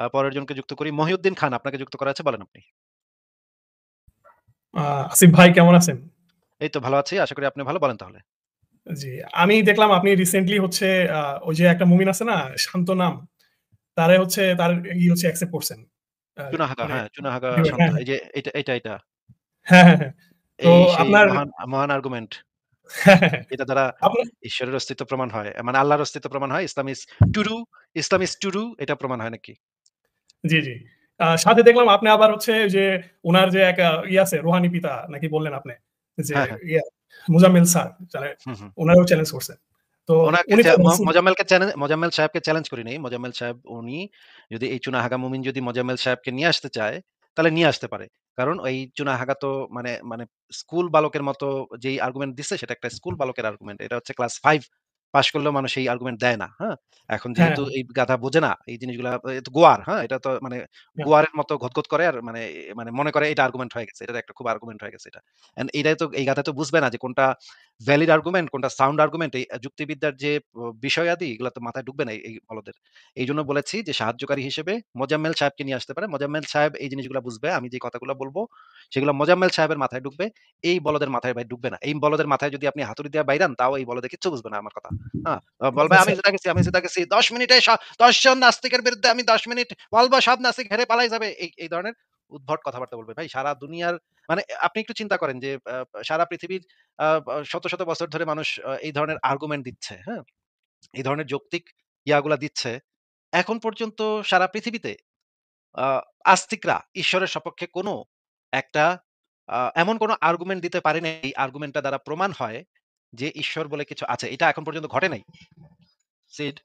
পরের জনকে যুক্ত করি। মহিউদ্দিন খান আপনাকে যুক্ত করা আছে, বলেন আপনি। আসিফ ভাই কেমন আছেন? এই তো ভালো আছি। আশা করি আপনি ভালো। বলেন তাহলে। জি, আমি দেখলাম আপনি রিসেন্টলি হচ্ছে ওই যে একটা মুমিন আছে না, শান্ত নাম, তারে হচ্ছে তার হচ্ছে অ্যাকসেপ্ট করছেন। চুনাহাগা, মানে হ্যাঁ, চুনাহাগা শান্ত। হ্যাঁ, এই যে এটা। হ্যাঁ, হ্যাঁ, হ্যাঁ। তো এই সেই আপনার মহান মহান আর্গুমেন্ট। হ্যাঁ, হ্যাঁ, হ্যাঁ। এটা দ্বারা আপনার ঈশ্বরের অস্তিত্ব প্রমাণ হয়। মানে আল্লাহর অস্তিত্ব প্রমাণ হয়। ইসলাম ইস টুরু এটা প্রমাণ হয় নাকি? জি, জি। সাথে দেখলাম আপনি আবার হচ্ছে যে উনার যে এক আছে রুহানি পিতা নাকি বললেন আপনি যে হ্যাঁ, হ্যাঁ। ইয়া মুজাম্মেল স্যার হুম, হুম। উনারও চ্যালেঞ্জ করছেন। তো ওনাকে উনি চা তো ম রাসূল। মোজাম্মেল সাহেবকে চ্যালেঞ্জ করি নাই। মোজাম্মেল সাহেব উনি যদি এই চুনাহাগা মুমিন যদি মোজাম্মেল সাহেবকে নিয়ে আসতে চায়, তাহলে নিয়ে আসতে পারে। কারণ এই চুনাহাগা তো মানে মানে স্কুল বালকের মতো যেই আর্গুমেন্ট দিছে সেটা একটা স্কুল বালকের আর্গুমেন্ট। এটা হচ্ছে ক্লাস 5 পাস করলেও মানুষ এই আর্গুমেন্ট দেয় না। হ্যাঁ? এখন হ্যাঁ, যেহেতু এই গাধা বোঝে না এই জিনিসগুলা, এ তো গোয়ার, হ্যাঁ? এটা তো মানে হ্যাঁ, গোয়ারের মতো গদগদ করে আর মানে মনে করে এটা আর্গুমেন্ট হয়ে গেছে। এটা একটা খুব আর্গুমেন্ট হয়ে গেছে এটা। এন্ড এটাই তো এই গাধা তো বুঝবে না যে কোনটা ভ্যালিড আর্গুমেন্ট, কোনটা সাউন্ড আর্গুমেন্ট। এই যুক্তিবিদ্যার যে বিষয়াদি এগুলা তো মাথায় ঢুকবে না এই বলদের। এইজন্য বলেছি যে সাহায্যকারী হিসেবে মোজাম্মেল সাহেবকে নিয়ে আসতে পারে। মোজাম্মেল সাহেব এই জিনিসগুলা বুঝবে। আমি যে কথাগুলো বলবো সেগুলো মোজাম্মেল সাহেবের মাথায় ঢুকবে। এই বলদের মাথায় ভাই ঢুকবে না। এই বলদের মাথায় যদি আপনি হাতুড়ি দিয়ে বাইরান তাও এই বলদে কিচ্ছু বুঝবে না আমার কথা। হ্যাঁ? বলবে আচ্ছা, আমি জিতা গেছি। ১০ মিনিটে ১০ জন নাস্তিকের বিরুদ্ধে আমি ১০ মিনিট বলব, সব নাস্তিক হেরে পালাই যাবে। এই ধরনের উদ্ভট কথাবার্তা বলবে। ভাই সারা দুনিয়ার মানে আপনি একটু চিন্তা করেন যে সারা পৃথিবীর আ শত, শত বছর ধরে মানুষ এই ধরনের আর্গুমেন্ট দিচ্ছে, হ্যাঁ? এই ধরনের যৌক্তিক ইয়াগুলা দিচ্ছে। এখন পর্যন্ত সারা পৃথিবীতে আ আস্তিকরা ঈশ্বরের সপক্ষে কোনো একটা এমন কোনো আর্গুমেন্ট দিতে পারে নাই, এই আর্গুমেন্টটা দ্বারা প্রমাণ হয় যে ঈশ্বর বলে কিছু আছে। এটা এখন পর্যন্ত ঘটে নাই। সিড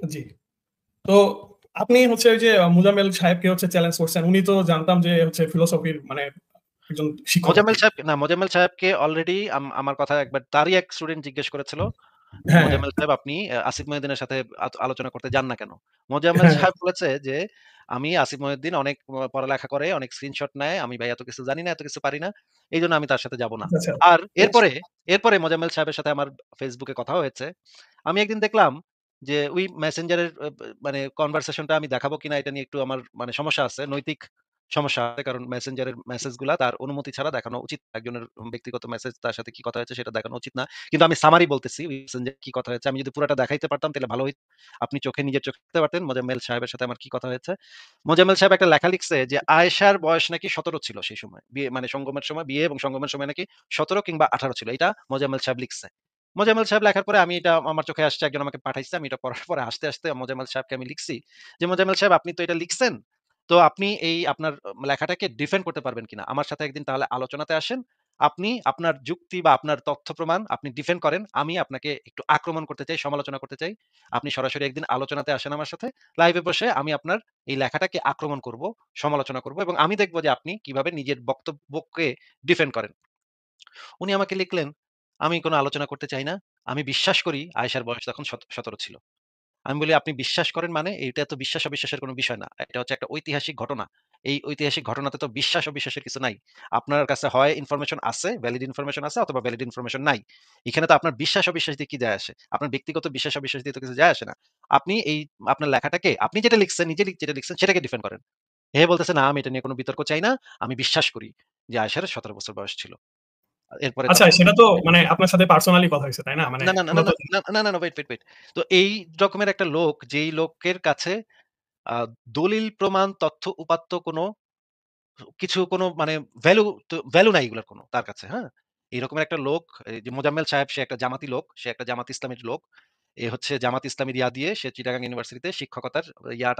জি। তো আপনি হচ্ছে ওই যে মুজাম্মেল সাহেবকে হচ্ছে চ্যালেঞ্জ করছেন। উনি তো জানতাম যে হচ্ছে ফিলোসফির মানে একজন শিক্ষক মোজাম্মেল আরকি। সাহেব না, মোজাম্মেল সাহেবকে অলরেডি আমার কথা একবার তারই এক স্টুডেন্ট জিজ্ঞেস করেছিল যে, হ্যাঁ, হ্যাঁ, "মোজাম্মেল সাহেব আপনি আসিফ মহিউদ্দিনের সাথে আলোচনা করতে যান না কেন?" মোজাম্মেল হ্যাঁ, সাহেব বলেছে যে, "আমি আসিফ মহিউদ্দিন অনেক পড়ালেখা করে, অনেক স্ক্রিনশট নেয়। আমি ভাই এত কিছু জানি না, এত কিছু পারি না। এইজন্য আমি তার সাথে যাব না।" আচ্ছা, আর তো এরপরে মোজাম্মেল সাহেবের সাথে আমার ফেসবুকে কথা হয়েছে। আমি একদিন দেখলাম যে ওই মেসেঞ্জারের মানে কনভারসেশনটা আমি দেখাবো কিনা এটা নিয়ে একটু আমার মানে সমস্যা আছে। নৈতিক সমস্যা আছে। কারণ মেসেঞ্জারের মেসেজগুলা তার অনুমতি ছাড়া দেখানো উচিত না। একজনের ব্যক্তিগত মেসেজ তার সাথে কি কথা হয়েছে সেটা দেখানো উচিত না। কিন্তু আমি সামারি বলতেছি ওই মেসেঞ্জারে কি কথা হয়েছে। আমি যদি পুরাটা দেখাইতে পারতাম তাহলে ভালো হইত। আপনি নিজের চোখে দেখতে পারতেন মোজাম্মেল সাহেবের সাথে আমার কি কথা হয়েছে। মোজাম্মেল সাহেব একটা লেখা লিখছে যে আয়েশার বয়স নাকি ১৭ ছিল সেই সময়। বিয়ে মানে সঙ্গমের সময়, বিয়ে এবং সঙ্গমের সময় নাকি ১৭ কিংবা ১৮ ছিল। এটা মোজাম্মেল সাহেব লিখছে। মোজাম্মেল সাহেব লেখার পরে আমি এটা আমার চোখে আসছে, একজন আমাকে পাঠাইছে। আমি এটা পড়ার পরে হাসতে মোজাম্মেল সাহেবকে আমি লিখছি যে, "মোজাম্মেল সাহেব আপনি তো এটা লিখছেন। তো আপনি এই আপনার লেখাটাকে ডিফেন্ড করতে পারবেন কিনা? আমার সাথে একদিন তাহলে আলোচনাতে আসেন। আপনি আপনার যুক্তি বা আপনার তথ্য প্রমাণ আপনি ডিফেন্ড করেন। আমি আপনাকে একটু আক্রমণ করতে চাই, সমালোচনা করতে চাই। আপনি সরাসরি একদিন আলোচনাতে আসেন আমার সাথে। লাইভে বসে আমি আপনার এই লেখাটাকে আক্রমণ করব, সমালোচনা করব এবং আমি দেখব যে আপনি কিভাবে নিজের বক্তব্যকে ডিফেন্ড করেন।" উনি আমাকে লিখলেন, "আমি কোন আলোচনা করতে চাই না। আমি বিশ্বাস করি আয়েশার বয়স তখন ১৭ ছিল।" আমি বলি, "আপনি বিশ্বাস করেন মানে? এটা তো বিশ্বাস-অবিশ্বাসের কোনো বিষয় না। এটা হচ্ছে একটা ঐতিহাসিক ঘটনা। এই ঐতিহাসিক ঘটনাতে তো বিশ্বাস-অবিশ্বাসের কিছু নাই। আপনার কাছে হয় ইনফরমেশন আছে, ভ্যালিড ইনফরমেশন আছে অথবা ভ্যালিড ইনফরমেশন নাই। এখানে তো আপনার বিশ্বাস-অবিশ্বাস দিয়ে কি যায় আসে? আপনার ব্যক্তিগত বিশ্বাস-অবিশ্বাস দিয়ে তো কিছু যায় আসে না। আপনি এই আপনার লেখাটাকে আপনি যেটা লিখছেন, নিজে যেটা লিখছেন সেটাকে ডিফেন্ড করেন।" বলতেছে, "না, আমি এটা নিয়ে কোনো বিতর্ক চাই না। আমি বিশ্বাস করি যে আয়েশার ১৭ বছর বয়স ছিল।" এরপরে আচ্ছা, তখন সেটা তো মানে আপনার সাথে পার্সোনালি কথা হইছে, তাই না? মানে না, না, না, আমরা না, তো না, ওয়েট। তো এই রকমের একটা লোক যেই লোকের কাছে আ দলিল, প্রমাণ, তথ্য, উপাত্ত কোনো মানে ভ্যালু নাই এগুলার কোনো তার কাছে, হ্যাঁ? এরকমের একটা লোক এই যে মোজাম্মেল সাহেব সে একটা জামাতি লোক, সে একটা জামাত ইসলামীর লোক। এ হচ্ছে জামাত ইসলামীর দিয়ে সে চিটাগাং ইউনিভার্সিটিতে শিক্ষকতার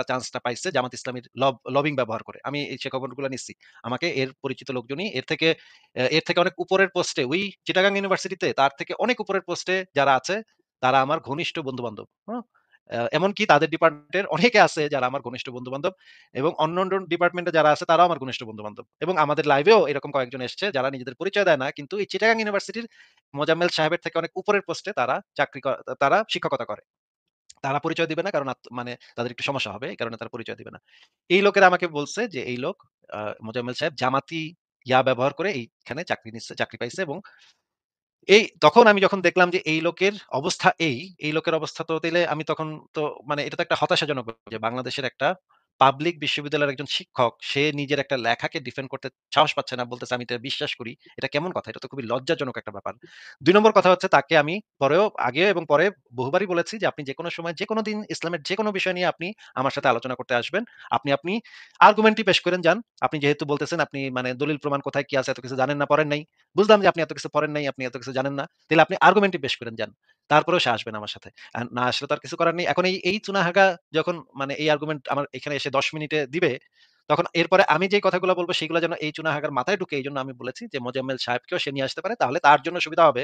চান্সটা পাইছে জামাত ইসলামীর লবিং ব্যবহার করে। আমি সে খবরগুলো নিচ্ছি। আমাকে এর পরিচিত লোকজনই এর থেকে অনেক উপরের পোস্টে ওই চিটাগাং ইউনিভার্সিটিতে তার থেকে অনেক উপরের পোস্টে যারা আছে তারা আমার ঘনিষ্ঠ বন্ধু-বান্ধব। হ্যাঁ? এমনকি তাদের ডিপার্টমেন্টের অনেকে আছে যারা আমার ঘনিষ্ঠ বন্ধু-বান্ধব। এবং অন্য ডিপার্টমেন্টে যারা আছে তারাও আমার ঘনিষ্ঠ বন্ধু-বান্ধব। এবং আমাদের লাইভেও এরকম কয়েকজন এসছে যারা নিজেদের পরিচয় দেয় না। কিন্তু এই চিটাগাং ইউনিভার্সিটির মোজাম্মেল সাহেবের থেকে অনেক উপরের পোস্টে তারা শিক্ষকতা করে। তারা পরিচয় দিবে না কারণ মানে তাদের একটু সমস্যা হবে। এই কারণে তারা পরিচয় দিবে না। এই লোকেরা আমাকে বলছে যে এই লোক মোজাম্মেল সাহেব জামাতি ব্যবহার করে এইখানে চাকরি পাইছে এবং তখন আমি যখন দেখলাম যে এই লোকের অবস্থা এই লোকের অবস্থা তো তাইলে আমি তখন তো মানে এটা তো একটা হতাশাজনক ব্যাপার যে বাংলাদেশের একটা পাবলিক বিশ্ববিদ্যালয়ের একজন শিক্ষক সে নিজের একটা লেখাকে ডিফেন্ড করতে সাহস পাচ্ছে না। বলতেছে আমি এটা বিশ্বাস করি। এটা কেমন কথা? এটা তো খুবই লজ্জাজনক একটা ব্যাপার। ২ নম্বর কথা হচ্ছে তাকে আমি আগে এবং পরে বহুবারই বলেছি যে আপনি যেকোনো সময় যেকোনো দিন ইসলামের যেকোনো বিষয় নিয়ে আপনি আমার সাথে আলোচনা করতে আসবেন। আপনি আর্গুমেন্টই পেশ করেন যান। আপনি যেহেতু বলতেছেন আপনি মানে দলিল প্রমাণ কোথায় কি আছে এত কিছু জানেন না, পড়েন নাই। বুঝলাম যে আপনি এত কিছু পড়েন নাই, আপনি এত কিছু জানেন না। তাইলে আপনি আর্গুমেন্টই পেশ করেন যান। তারপরেও সে আসবে না আমার সাথে। না আসলে তো আর কিছু করার নেই। এখন এই চুনাহাগা যখন মানে এই আর্গুমেন্ট আমার এখানে এসে ১০ মিনিটে দিবে, তখন এরপরে আমি যেই কথাগুলো বলব সেগুলো যেন এই চুনাহাগার মাথায় ঢুকে এইজন্য আমি বলেছি যে মোজাম্মেল সাহেবকেও সে নিয়ে আসতে পারে। তাহলে তার জন্য সুবিধা হবে।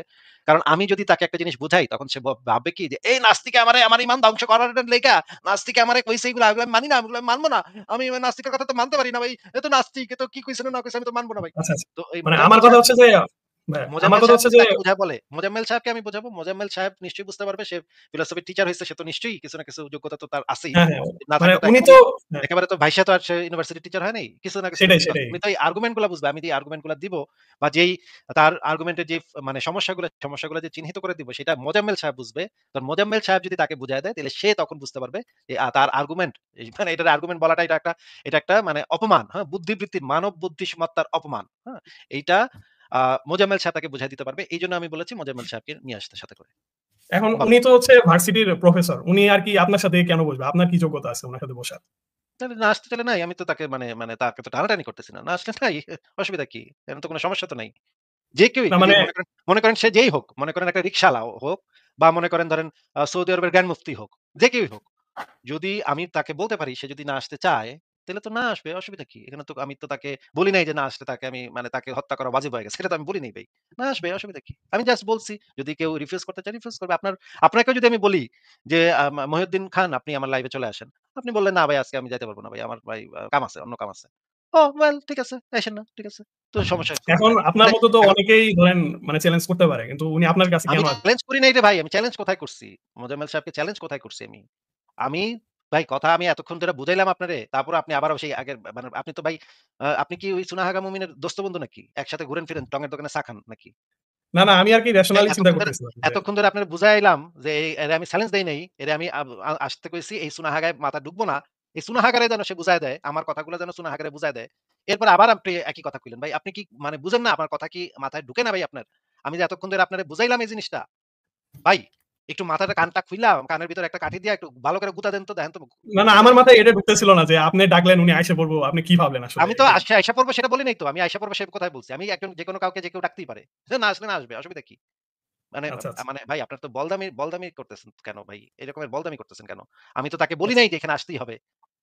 কারণ আমি যদি তাকে একটা জিনিস বুঝাই তখন সে ভাববে কি যে এই নাস্তিকে আমার ইমান ধ্বংস করার লেগা নাস্তিকে আমারে কইছে এগুলো আমি মানি না, এগুলো আমি মানব না। আমি নাস্তিকের কথা তো মানতে পারি না ভাই। এ তো নাস্তিক, এ তো কি কইছে না কইছে আমি তো মানব না ভাই। আচ্ছা, আচ্ছা। তো এই মানে আমার মোজাম্মেল কথা সাহেব হচ্ছে যে ভাইয়া, আমার মোজাম্মেল কথা সাহেব হচ্ছে যদি যে তাকে বুঝায় বলে, মোজাম্মেল সাহেবকে আমি বুঝাবো। মোজাম্মেল সাহেব নিশ্চয়ই বুঝতে পারবে। সে ফিলোসফির টিচার হইছে। সে তো নিশ্চয়ই কিছু না কিছু যোগ্যতা তো তার আছেই। হ্যাঁ, হ্যাঁ। না মানে থাকলে তো উনি তো একেবারেই হ্যাঁ, একেবারে তো ভাইসা তো আর সে ইউনিভার্সিটি টিচার হয় নাই। কিছু না কিছু তো সেটাই, কিছু আছে। সেটাই। উনি তো এই আর্গুমেন্ট গুলা বুঝবে। আমি যে আর্গুমেন্ট গুলা দিব বা যেই তার আর্গুমেন্টের যে মানে সমস্যাগুলো যে চিহ্নিত করে দিব সেটা মোজাম্মেল সাহেব বুঝবে। তো মোজাম্মেল সাহেব যদি তাকে বুঝায় দেয় তাহলে সে তখন বুঝতে পারবে যে তার আর্গুমেন্ট মানে এটার আর্গুমেন্ট বলাটা এটা একটা মানে অপমান, হ্যাঁ? বুদ্ধিবৃত্তির মানব বুদ্ধিমত্তার অপমান। হ্যাঁ? এইটা আ মোজাম্মেল সাহেব তাকে বুঝায় দিতে পারবে। এইজন্য আমি বলেছি মোজাম্মেল সাহেবকে নিয়ে আসতে সাথে করে। এখন বলেন। উনি তো হচ্ছে ভার্সিটির প্রফেসর। উনি আর কি আপনার সাথে কেন বসবে? আপনার কি যোগ্যতা আছে উনার সাথে বসার? তাহলে না আসতে চাইলে নাই। আমি তো তাকে মানে তাকে তো টানাটানি করতেছি না। না আসলে নাই। অসুবিধা কি? এখানে তো কোন সমস্যা তো নাই। যে কেউই না যদি মানে মনে করেন সে যেই হোক, মনে করেন একটা রিক্শাওয়ালা হোক বা মনে করেন ধরেন সৌদি আরবের গ্র্যান্ড মুফতি হোক, যে কেউই হোক। যদি আমি তাকে বলতে পারি সে যদি না আসতে চায়, তাহলে তো না আসবে। অসুবিধা কি? এখানে তো আমি তো তাকে বলি নাই যে না আসলে তাকে আমি মানে তাকে হত্যা করা ওয়াজিব হয়ে গেছে। সেটা তো আমি বলি নাই ভাই। না আসবে অসুবিধা কি? আমি জাস্ট বলছি যদি কেউ রিফিউজ করতে চায় রিফিউজ করবে। আপনাকেও যদি আমি বলি যে মহিউদ্দিন খান আপনি আমার লাইভে চলে আসেন। আপনি বললেন না ভাই আজকে আমি যাইতে পারব না ভাই। আমার ভাই কাম আছে, অন্য কাম আছে। ওয়েল ঠিক আছে, আইসেন না। ঠিক আছে। তো সমস্যা এখন কোথায়? আপনার মানে মতো তো এখন অনেকেই ধরেন মানে চ্যালেঞ্জ করতে পারে। কিন্তু উনি আপনার কাছে আমি কেন আসবে? চ্যালেঞ্জ করি নাই রে ভাই। আমি চ্যালেঞ্জ কোথায় করছি? মোজাম্মেল সাহেবকে চ্যালেঞ্জ কোথায় করছি আমি? আমি ভাই কথা আমি এতক্ষণ ধরে বুঝাইলাম আপনারে। তারপরে আপনি আবারও সেই আগের মানে আপনি তো ভাই আপনি কি ওই সুনাহাগা মুমিনের দোস্ত বন্ধু নাকি? একসাথে ঘুরেন ফিরেন টঙের দোকানে চা খান নাকি? না, না আমি আর কি এই রেশনালি চিন্তা করতেছিলাম যে এতক্ষণ ধরে আপনারে বুঝাইলাম যে এরে আমি চ্যালেঞ্জ দেই নাই। এরে আমি আসতে কইছি এই সুনাহাগায় মাথা ঢুকবো না। এই সুনাহাগারে যেন সে বুঝায় দেয়। আমার কথাগুলো যেন সুনাহাগারে বুঝায় দেয়। এরপর আবার আপনি একই কথা কইলেন। ভাই আপনি কি মানে বুঝেন না আমার কথা কি মাথায় ঢুকে না ভাই আপনার? আমি যে এতক্ষণ ধরে আপনারে বুঝাইলাম এই জিনিসটা। ভাই একটু মাথাটা কানটা খুইলা কানের ভিতরে একটা কাঠি দিয়া একটু ভালো করে গুতা দেন তো দেখেন তো না, না বুঝতেছেন আমার নাকি? মাথায় এটা ঢুকতেছিল না যে আপনি ডাকলেন উনি আইসা পড়বো। আপনি কি ভাবলেন আসলে আমি তো এটাই। আইসা পড়বো সেটা বলি নাই তো। আমি আইসা পড়বো সে কথাই বলছি। আমি একজন যেকোনো কাউকে যে কেউ ডাকতেই পারে। সে না আসলে না আসবে। অসুবিধা কি? মানে আচ্ছা, আচ্ছা। মানে ভাই আপনার তো বলদামি করতেছেন কেন ভাই? এরকমের বলদামি করতেছেন কেন? আমি তো তাকে বলি আচ্ছা। নাই যে এখানে আসতেই হবে।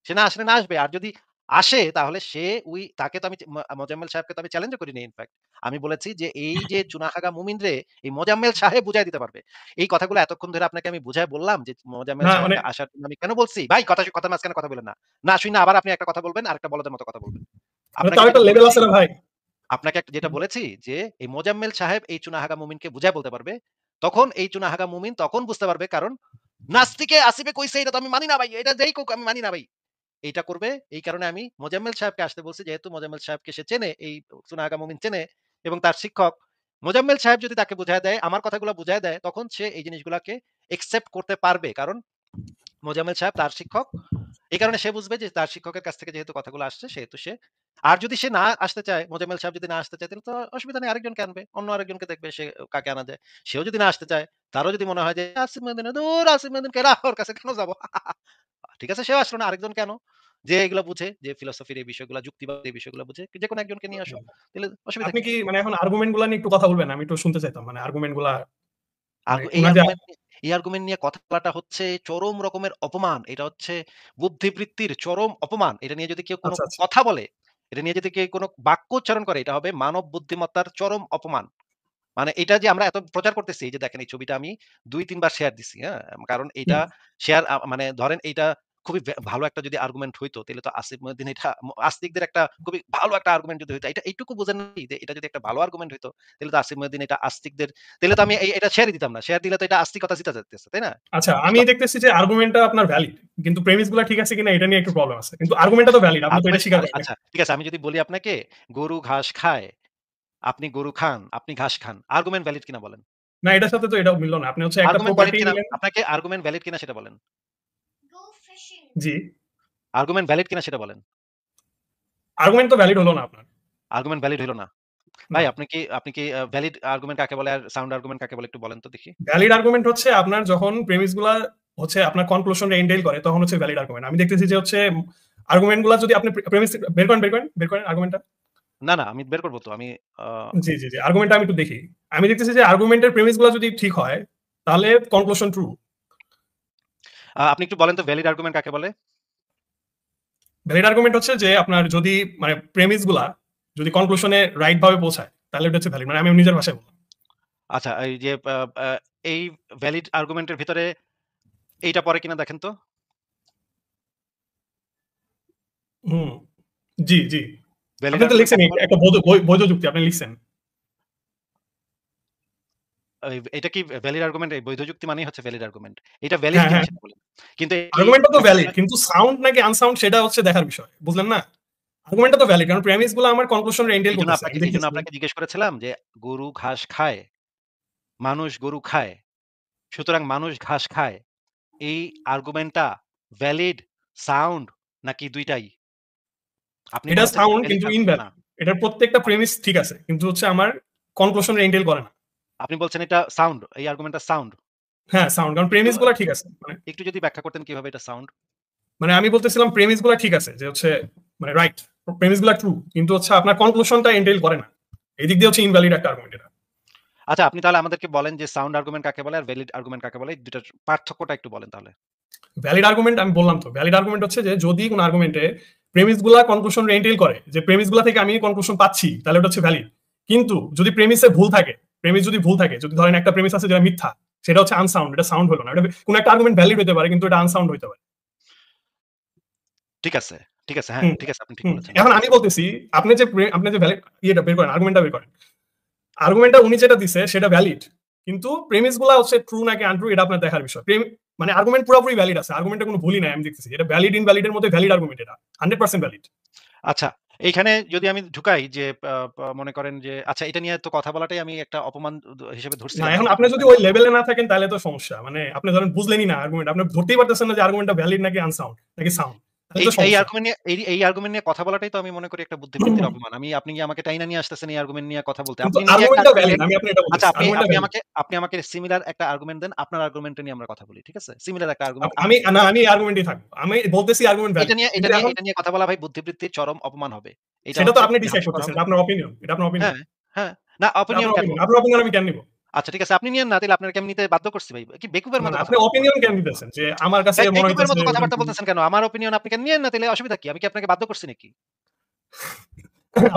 সে না আসলে না আসবে। আর যদি আসে তাহলে সে তাকে তো আমি মোজাম্মেল সাহেবকে তো আমি চ্যালেঞ্জও করি নাই ইনফেক্ট। আমি বলেছি যে এই যে চুনাহাগা মুমিনরে এই মোজাম্মেল সাহেব বুঝায় দিতে পারবে। এই কথাগুলো এতক্ষণ ধরে আপনাকে আমি বুঝায় বললাম যে মোজাম্মেল না মানে সাহেবকে আসার জন্য আমি কেন বলছি? ভাই কথার মাঝখানে কথা বলেন না। না শুইনা আবার আপনি একটা কথা বলবেন, আরেকটা বলদের মতো কথা বলবেন। মানে আপনাকে তার যেটা একটা লেভেল বলেছি আছে না ভাই? আপনাকে যেটা বলেছি যে, এই মোজাম্মেল সাহেব এই চুনাহাগা মুমিনকে বুঝায় বলতে পারবে। তখন এই চুনাহাগা মুমিন তখন বুঝতে পারবে কারণ নাস্তিকে আসিফে কইছে এটা তো আমি মানি না ভাই। এটা যেই কোক আমি মানি না ভাই। এইটা করবে। এই কারণে আমি মোজাম্মেল সাহেবকে আসতে বলছি। যেহেতু মোজাম্মেল সাহেবকে সে চেনে, এই চুনাহাগা মুমিন চেনে এবং তার শিক্ষক। মোজাম্মেল সাহেব যদি তাকে বুঝায় দেয়, আমার কথাগুলো বুঝায় দেয়, তখন সে এই জিনিসগুলাকে একসেপ্ট করতে পারবে। কারণ মোজাম্মেল সাহেব তার শিক্ষক। এই কারণে সে বুঝবে যে তার শিক্ষকের কাছ থেকে যেহেতু কথাগুলো আসছে সেহেতু সে আর যদি সে না আসতে চায়, মোজাম্মেল সাহেব যদি না আসতে চায় তাহলে তো অসুবিধা নেই আরেকজনকে আনবে। অন্য আরেকজনকে দেখবে সে কাকে আনা যায়। সেও যদি না আসতে চায়, তারও যদি মনে হয় যে আসিফ মহিউদ্দিন দূর আসিফ মহিউদ্দিন কেডা ওর কাছে কেন যাবো? ঠিক আছে সেও আসলো না আরেকজন কেন? যে এগুলো বুঝে, যে ফিলোসফির এই বিষয়গুলো যুক্তিবাদ এই বিষয়গুলো বুঝে যেকোনো একজনকে নিয়ে আসো। তাহলে অসুবিধা আপনি কি? কি মানে এখন আর্গুমেন্ট গুলা নিয়ে একটু কথা বলবেন? আমি একটু শুনতে চাইতাম। মানে আর্গুমেন্ট গুলা মানে আর্গু উনার যে এই আর্গুমেন্ট নিয়ে কথা বলাটা হচ্ছে চরম রকমের অপমান। এটা হচ্ছে বুদ্ধিবৃত্তির চরম অপমান। এটা নিয়ে যদি কেউ কোন আচ্ছা, আচ্ছা। কথা বলে, এটা নিয়ে যদি কেউ কোন বাক্য উচ্চারণ করে, এটা হবে মানব বুদ্ধিমত্তার চরম অপমান। মানে এটা যে আমরা এত প্রচার করতেছি, এই যে দেখেন এই ছবিটা আমি ২-৩ বার শেয়ার দিছি, হ্যাঁ? কারণ এইটা হুম। শেয়ার মানে ধরেন এইটা খুবই ভালো একটা যদি আর্গুমেন্ট হইতো, তাহলে তো আসিফ মহিউদ্দিন এটা আস্তিকদের একটা খুবই ভালো একটা আর্গুমেন্ট যদি হইতো। এটা এইটুকু বুঝেন নাই যে এটা যদি একটা ভালো আর্গুমেন্ট হইতো, তাহলে তো আসিফ মহিউদ্দিন এটা আস্তিকদের তাহলে তো আমি এটা শেয়ারই দিতাম না। শেয়ার দিলে তো এটা আস্তিকতা জিতা যাইতেছে, তাই না? আচ্ছা, এই আমি দেখতেছি যে আর্গুমেন্টটা আপনার ভ্যালিড। কিন্তু প্রেমিস গুলা ঠিক আছে কিনা এটা নিয়ে একটু প্রবলেম আছে। কিন্তু আর্গুমেন্টটা তো ভ্যালিড। আপনি তো এটা আর্গুমেন্ট স্বীকার করেন। আচ্ছা ঠিক আছে আমি যদি বলি আপনাকে গরু ঘাস খায়, আপনি গরু খান, আপনি ঘাস খান। আর্গুমেন্ট ভ্যালিড কিনা বলেন? না এটার সাথে তো এটাও মিলল না। আপনি হচ্ছে একটা আর্গুমেন্ট ভ্যালিড প্রপার্টি কিনা, নিলেন। আপনাকে আর্গুমেন্ট ভ্যালিড কিনা সেটা বলেন। জি। আর্গুমেন্ট ভ্যালিড কিনা সেটা বলেন। আর্গুমেন্ট তো ভ্যালিড হলো না আপনার। আর্গুমেন্ট ভ্যালিড হইল না। না। ভাই আপনি কি ভ্যালিড আর্গুমেন্ট কাকে বলে আর সাউন্ড আর্গুমেন্ট কাকে বলে একটু বলেন তো দেখি? ভ্যালিড আর্গুমেন্ট হচ্ছে আপনার যখন প্রেমিস গুলা হচ্ছে আপনার কনক্লুশনে এন্টেইল করে তখন হচ্ছে ভ্যালিড আর্গুমেন্ট। আমি দেখতেছি যে হচ্ছে আর্গুমেন্ট গুলা যদি আপনি প্রেমিস বের করেন আর্গুমেন্টটা। না, না, আমি বের করব তো। আমি আ জি, জি, জি। আর্গুমেন্টটা আমি একটু দেখি। আমি দেখতেছি যে আর্গুমেন্টের প্রেমিস গুলা যদি ঠিক হয় তাহলে কনক্লুশন ট্রু। আপনি একটু বলেন তো ভ্যালিড আর্গুমেন্ট কাকে বলে? ভ্যালিড আর্গুমেন্ট হচ্ছে যে আপনার যদি মানে প্রেমিস গুলা যদি কনক্লুশনে রাইট ভাবে পৌঁছায় তাহলে এটা হচ্ছে ভ্যালিড। মানে আমি নিজের ভাষায় বললাম। আচ্ছা, এই যে আ এই ভ্যালিড আর্গুমেন্টের ভিতরে এইটা পড়ে কিনা দেখেন তো? হুম। জি, জি। ভ্যালিড আপনি তো আর্গুমেন্ট লিখছেন কাকে বলে? একটা বৈধ যুক্তি আপনি লিখছেন। এটা কি ভ্যালিড আর্গুমেন্ট? এই বৈধ যুক্তি মানেই হচ্ছে ভ্যালিড আর্গুমেন্ট। এটা ভ্যালিড হ্যাঁ, কিনা হ্যাঁ। সেটা বলেন। কিন্তু এই আর্গুমেন্টটা তো ভ্যালিড কনক্লুশন কিন্তু সাউন্ড নাকি আনসাউন্ড সেটা হচ্ছে দেখার বিষয়। বুঝলেন না? আর্গুমেন্টটা তো ভ্যালিড কারণ প্রেমিস গুলো আমার কনক্লুশন এন্টেইল করতেছে। আমি এইজন্য দেখতেছি। আপনাকে জিজ্ঞেস করেছিলাম যে গরু ঘাস খায়, মানুষ গরু খায়। সুতরাং মানুষ ঘাস খায়। এই আর্গুমেন্টটা ভ্যালিড, সাউন্ড নাকি ২ টাই? আপনি এটা বলেছেন এটা সাউন্ড ভ্যালিড কিন্তু আর্গুমেন্ট না। ইনভ্যালিড। এটার প্রত্যেকটা প্রেমিস ঠিক আছে। কিন্তু হচ্ছে আমার কনক্লুশন এন্টেইল করে না। আপনি বলছেন এটা সাউন্ড, এই আর্গুমেন্টটা সাউন্ড। হ্যাঁ, সাউন্ড কারণ একটু প্রেমিস গুলা ঠিক আছে। মানে একটু যদি ব্যাখ্যা করতেন কিভাবে এটা সাউন্ড? মানে আমি বলতেছিলাম প্রেমিস গুলা ঠিক আছে যে হচ্ছে মানে রাইট। প্রেমিস গুলা ট্রু। কিন্তু হচ্ছে আপনার কনক্লুশনটা এন্টেইল করে না। এই দিক দিয়ে হচ্ছে ইনভ্যালিড একটা আর্গুমেন্ট এটা। আচ্ছা, আপনি তাহলে আমাদেরকে বলেন যে সাউন্ড আর্গুমেন্ট কাকে বলে আর ভ্যালিড আর্গুমেন্ট কাকে বলে? এই ২ টার পার্থক্যটা একটু বলেন তাহলে। ভ্যালিড আর্গুমেন্ট আমি বললাম তো। ভ্যালিড আর্গুমেন্ট হচ্ছে যে যদি কোন আর্গুমেন্টে প্রেমিস গুলা কনক্লুশন এন্টেইল করে যে প্রেমিস গুলা থেকে আমি কনক্লুশন পাচ্ছি তাহলে ওটা হচ্ছে ভ্যালিড। কিন্তু যদি প্রেমিসে ভুল থাকে, প্রেমিস যদি ভুল থাকে, যদি ধরেন একটা প্রেমিস আছে যেটা মিথ্যা, সেটা হচ্ছে আনসাউন্ড, এটা সাউন্ড হলো না। এটা কোন একটা আর্গুমেন্ট ভ্যালিড হতে পারে কিন্তু এটা আনসাউন্ড হতে পারে। ঠিক আছে, ঠিক আছে। হ্যাঁ, হুম, ঠিক আছে। আপনি ঠিক হুম। বলেছেন। এখন আমি বলতেছি আপনি যে ভ্যালিড ইয়েটা বের করেন, আর্গুমেন্টটা বের করেন। আর্গুমেন্টটা উনি যেটা দিছে সেটা ভ্যালিড। কিন্তু প্রেমিস গুলা হচ্ছে ট্রু নাকি আনট্রু এটা আপনার দেখার বিষয়। মানে আর্গুমেন্ট পুরোপুরি ভ্যালিড আছে। আর্গুমেন্টে কোনো ভুলই নাই আমি দেখতেছি। এটা ভ্যালিড ইনভ্যালিড এর মধ্যে ভ্যালিড আর্গুমেন্ট এটা। 100% ভ্যালিড। আচ্ছা, এইখানে যদি আমি ঢুকাই যে মনে করেন যে আচ্ছা এটা নিয়ে তো কথা বলাটাই আমি একটা অপমান হিসেবে না ধরছিলাম এখন আরকি আপনি আপনার যদি কাছে। ওই লেভেলে না থাকেন তাহলে তো সমস্যা। মানে আপনি ধরেন বুঝলেনই না আর্গুমেন্ট। আপনি ধরতেই পারতেছেন না যে আর্গুমেন্টটা ভ্যালিড নাকি আনসাউন্ড নাকি সাউন্ড। তাহলে এই তো এই সমস্যা। আর্গুমেন্ট নিয়ে এই আর্গুমেন্ট নিয়ে কথা বলাটাই তো আমি মনে করি একটা বুদ্ধিবৃত্তির অপমান। আপনি কি আমাকে টাইনা নিয়ে আসতেছেন এই আর্গুমেন্ট নিয়ে কথা বলতে। কিন্তু আপনি নিজে একটা আর্গুমেন্টটা আর্গুমেন্ট ভ্যালিড। দেন। আমি আপনাকে এটা আচ্ছা, বলতেছি। আপনি আর্গুমেন্টটা আপনি ভ্যালিড। আমাকে আপনি আমাকে সিমিলার একটা আর্গুমেন্ট দেন। আপনার আর্গুমেন্ট নিয়ে আমরা কথা বলি। ঠিক আছে? সিমিলার একটা আর্গুমেন্ট আমি না আমি আর্গুমেন্টই থাকবো। আমি বলতেছি আর্গুমেন্ট এটা ভ্যালিড। নিয়ে এটা কিন্তু নিয়ে এখন এটা নিয়ে কথা বলা ভাই বুদ্ধিবৃত্তির চরম অপমান হবে। এটা সেটা তো হচ্ছে আপনি খুবই ডিসাইড হাস্যকর করতেছেন। হবে। এটা আপনার অপিনিয়ন। এটা আপনার অপিনিয়ন। হ্যাঁ, হ্যাঁ। না, এটা অপিনিয়ন আপনার কেন? অপিনিয়ন। আপনার অপিনিয়ন আমি কেন নিব? আচ্ছা, ঠিক আছে। আপনি নিয়েন না, তাইলে আপনাকে আমি নিতে বাধ্য করছি ভাই। কি বেকুবের না, মতো না আপনি কথাবার্তা অপিনিয়ন বলেন। কেন দিতেছেন? যে আমার কাছে ভাই মনে বেকুবের হইতেছে মতো এরকম কথাবার্তা বলতেছেন কেন? আমার অপিনিয়ন আপনি নিয়েন না, তাইলে অসুবিধা কি? আমি কি আপনাকে বাধ্য করছি নাকি?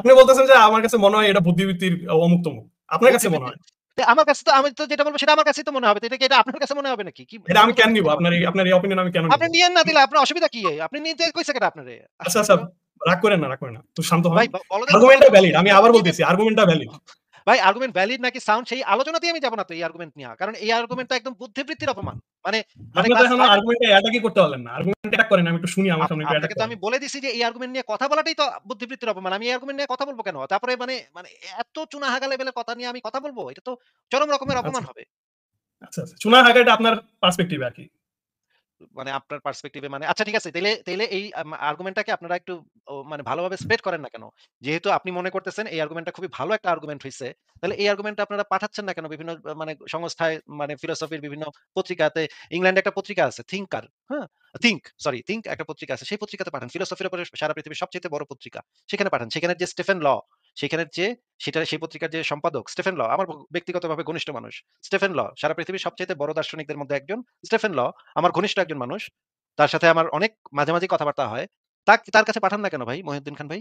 আপনি বলতেছেন যে আমার কাছে মনে হয় এটা বুদ্ধিবৃত্তির অমুক তমুক। আপনার কাছে মনে বুদ্ধিবৃত্তির হয়। আমার কাছে তো আমি তো যেটা বলব সেটা আমার কাছেই তো মনে হবে। তো এটা কি এটা আপনার কাছে মনে হবে নাকি? কি এটা কি আমি কেন বলতেছেন নিব? কথাবার্তা? আপনার এই অপিনিয়ন আমি কেন নিব? আপনি নিয়েন না, দিলে আপনার অসুবিধা কি? আপনি নিতে কইছে কেডা আপনারে? আচ্ছা, আচ্ছা আশ্চর্য! রাগ করেন না, রাগ করেন না। একটু শান্ত হন। ভাই বলদের মতো কথা আর্গুমেন্টটা ভ্যালিড। বলতেছেন আমি কেন? আবার আপনি নিতে বলতেছি আর্গুমেন্টটা ভ্যালিড। ভাই আর্গুমেন্ট ভ্যালিড নাকি সাউন্ড সেই আলোচনাতেই আমি যাব না তো এই আর্গুমেন্ট নিয়া। কারণ এই আর্গুমেন্টটা একদম বুদ্ধিবৃত্তির অপমান। মানে মানে আপনি তো ক্লাস এখনো 5 এর আর্গুমেন্টটা অ্যাটাকই করতে পারলেন না। আর্গুমেন্ট অ্যাটাক করেন আমি একটু শুনি আমার সামনে একটু অ্যাটাক আপনাকে তো করেন। আমি বলে দিছি যে এই আর্গুমেন্ট নিয়ে কথা বলাটাই তো বুদ্ধিবৃত্তির অপমান। আমি এই আর্গুমেন্ট নিয়ে কথা বলব কেন? তারপরে মানে মানে এত চুনাহাগা লেভেলের কথা নিয়ে আমি কথা বলব? এটা তো চরম রকমের অপমান আচ্ছা, হবে। আচ্ছা, আচ্ছা। চুনা হাগা এটা আপনার পার্সপেক্টিভ আরকি। মানে আপনার পার্সপেক্টিভে মানে আচ্ছা ঠিক আছে। তাইলে এই আর্গুমেন্টটাকে আপনারা একটু মানে ভালোভাবে স্প্রেড করেন না কেন? যেহেতু আপনি মনে করতেছেন এই আর্গুমেন্টটা খুবই ভালো একটা আর্গুমেন্ট হইছে। তাহলে এই আর্গুমেন্টটা আপনারা পাঠাচ্ছেন না কেন বিভিন্ন মানে সংস্থায় মানে ফিলোসফির বিভিন্ন পত্রিকাতে ইংল্যান্ডে একটা পত্রিকা আছে থিংকার, হ্যাঁ? থিংক একটা পত্রিকা আছে। সেই পত্রিকাতে পাঠান। ফিলোসফির উপরে সারা পৃথিবীর সবচাইতে বড় পত্রিকা। সেখানে পাঠান। সেখানের যে স্টেফেন ল সেখানের যে সেই পত্রিকার যে সম্পাদক স্টেফেন ল আমার ব্যক্তিগতভাবে ঘনিষ্ঠ মানুষ। স্টেফেন ল সারা পৃথিবীর সবচাইতে বড় দার্শনিকদের মধ্যে একজন। স্টেফেন ল আমার ঘনিষ্ঠ একজন মানুষ। তার সাথে আমার অনেক মাঝে মাঝেই কথাবার্তা হয়। তার কাছে পাঠান না কেন ভাই মহিউদ্দিন খান ভাই?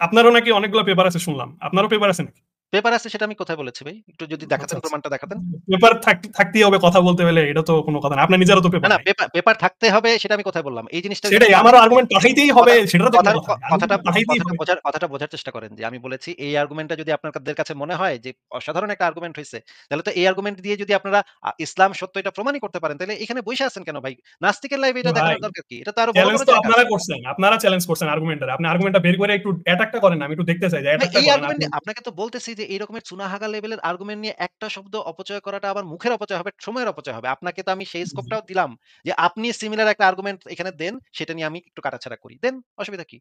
আপনারও নাকি অনেকগুলো পেপার আছে শুনলাম। আপনারও পেপার আছে নাকি? পেপার আছে সেটা আমি কোথায় বলেছি ভাই? একটু যদি আচ্ছা, দেখাতেন আচ্ছা। প্রমাণটা দেখাতেন। পেপার থাকতেই হবে কথা বলতে হলে এটা তো কোনো কথা না। আপনার নিজেরও তো না, পেপার না নাই। পেপার থাকতে হবে সেটা আমি কোথায় বললাম? এই জিনিসটা যদি সেটাই একটু আমারও আর্গুমেন্ট পাঠাইতেই হবে কথা সেটা তো কোনো কথার কথা ক না। কথাটা আর্গুমেন্ট পাঠাইতেই কথাটা হবে। কথাটা বোঝার চেষ্টা করেন যে আমি বলেছি এই আর্গুমেন্টটা যদি আপনাদের কাছে মনে হয় যে অসাধারণ একটা আর্গুমেন্ট হইছে, তাহলে তো এই আর্গুমেন্ট দিয়ে যদি আপনারা ইসলাম সত্য এটা প্রমাণই করতে পারেন, তাহলে এখানে বইসা আছেন কেন ভাই? নাস্তিকের লাইভে এটা ভাই দেখানোর দরকার কি? এটা তো আরো বড় চ্যালেঞ্জ বড় তো জায়গা আপনারা আছে। করছেন। আপনারা চ্যালেঞ্জ করছেন আর্গুমেন্টারে। আপনি আর্গুমেন্টটা বের করে একটু অ্যাটাকটা করেন না। আমি একটু দেখতে চাই যে ভাই অ্যাটাকটা এই করেন আর্গুমেন্ট আপনি। আপনাকে তো বলতেছি যে এরকমের চুনাহাগা লেভেলের আর্গুমেন্ট নিয়ে একটা শব্দ অপচয় করাটা আবার মুখের অপচয় হবে, সময়ের অপচয় হবে। আপনাকে তো আমি সেই জি। স্কোপটাও দিলাম যে আপনি সিমিলার একটা আর্গুমেন্ট এখানে দেন, সেটা নিয়ে আমি একটু কাটাছেঁড়া করি। দেন, অসুবিধা কি?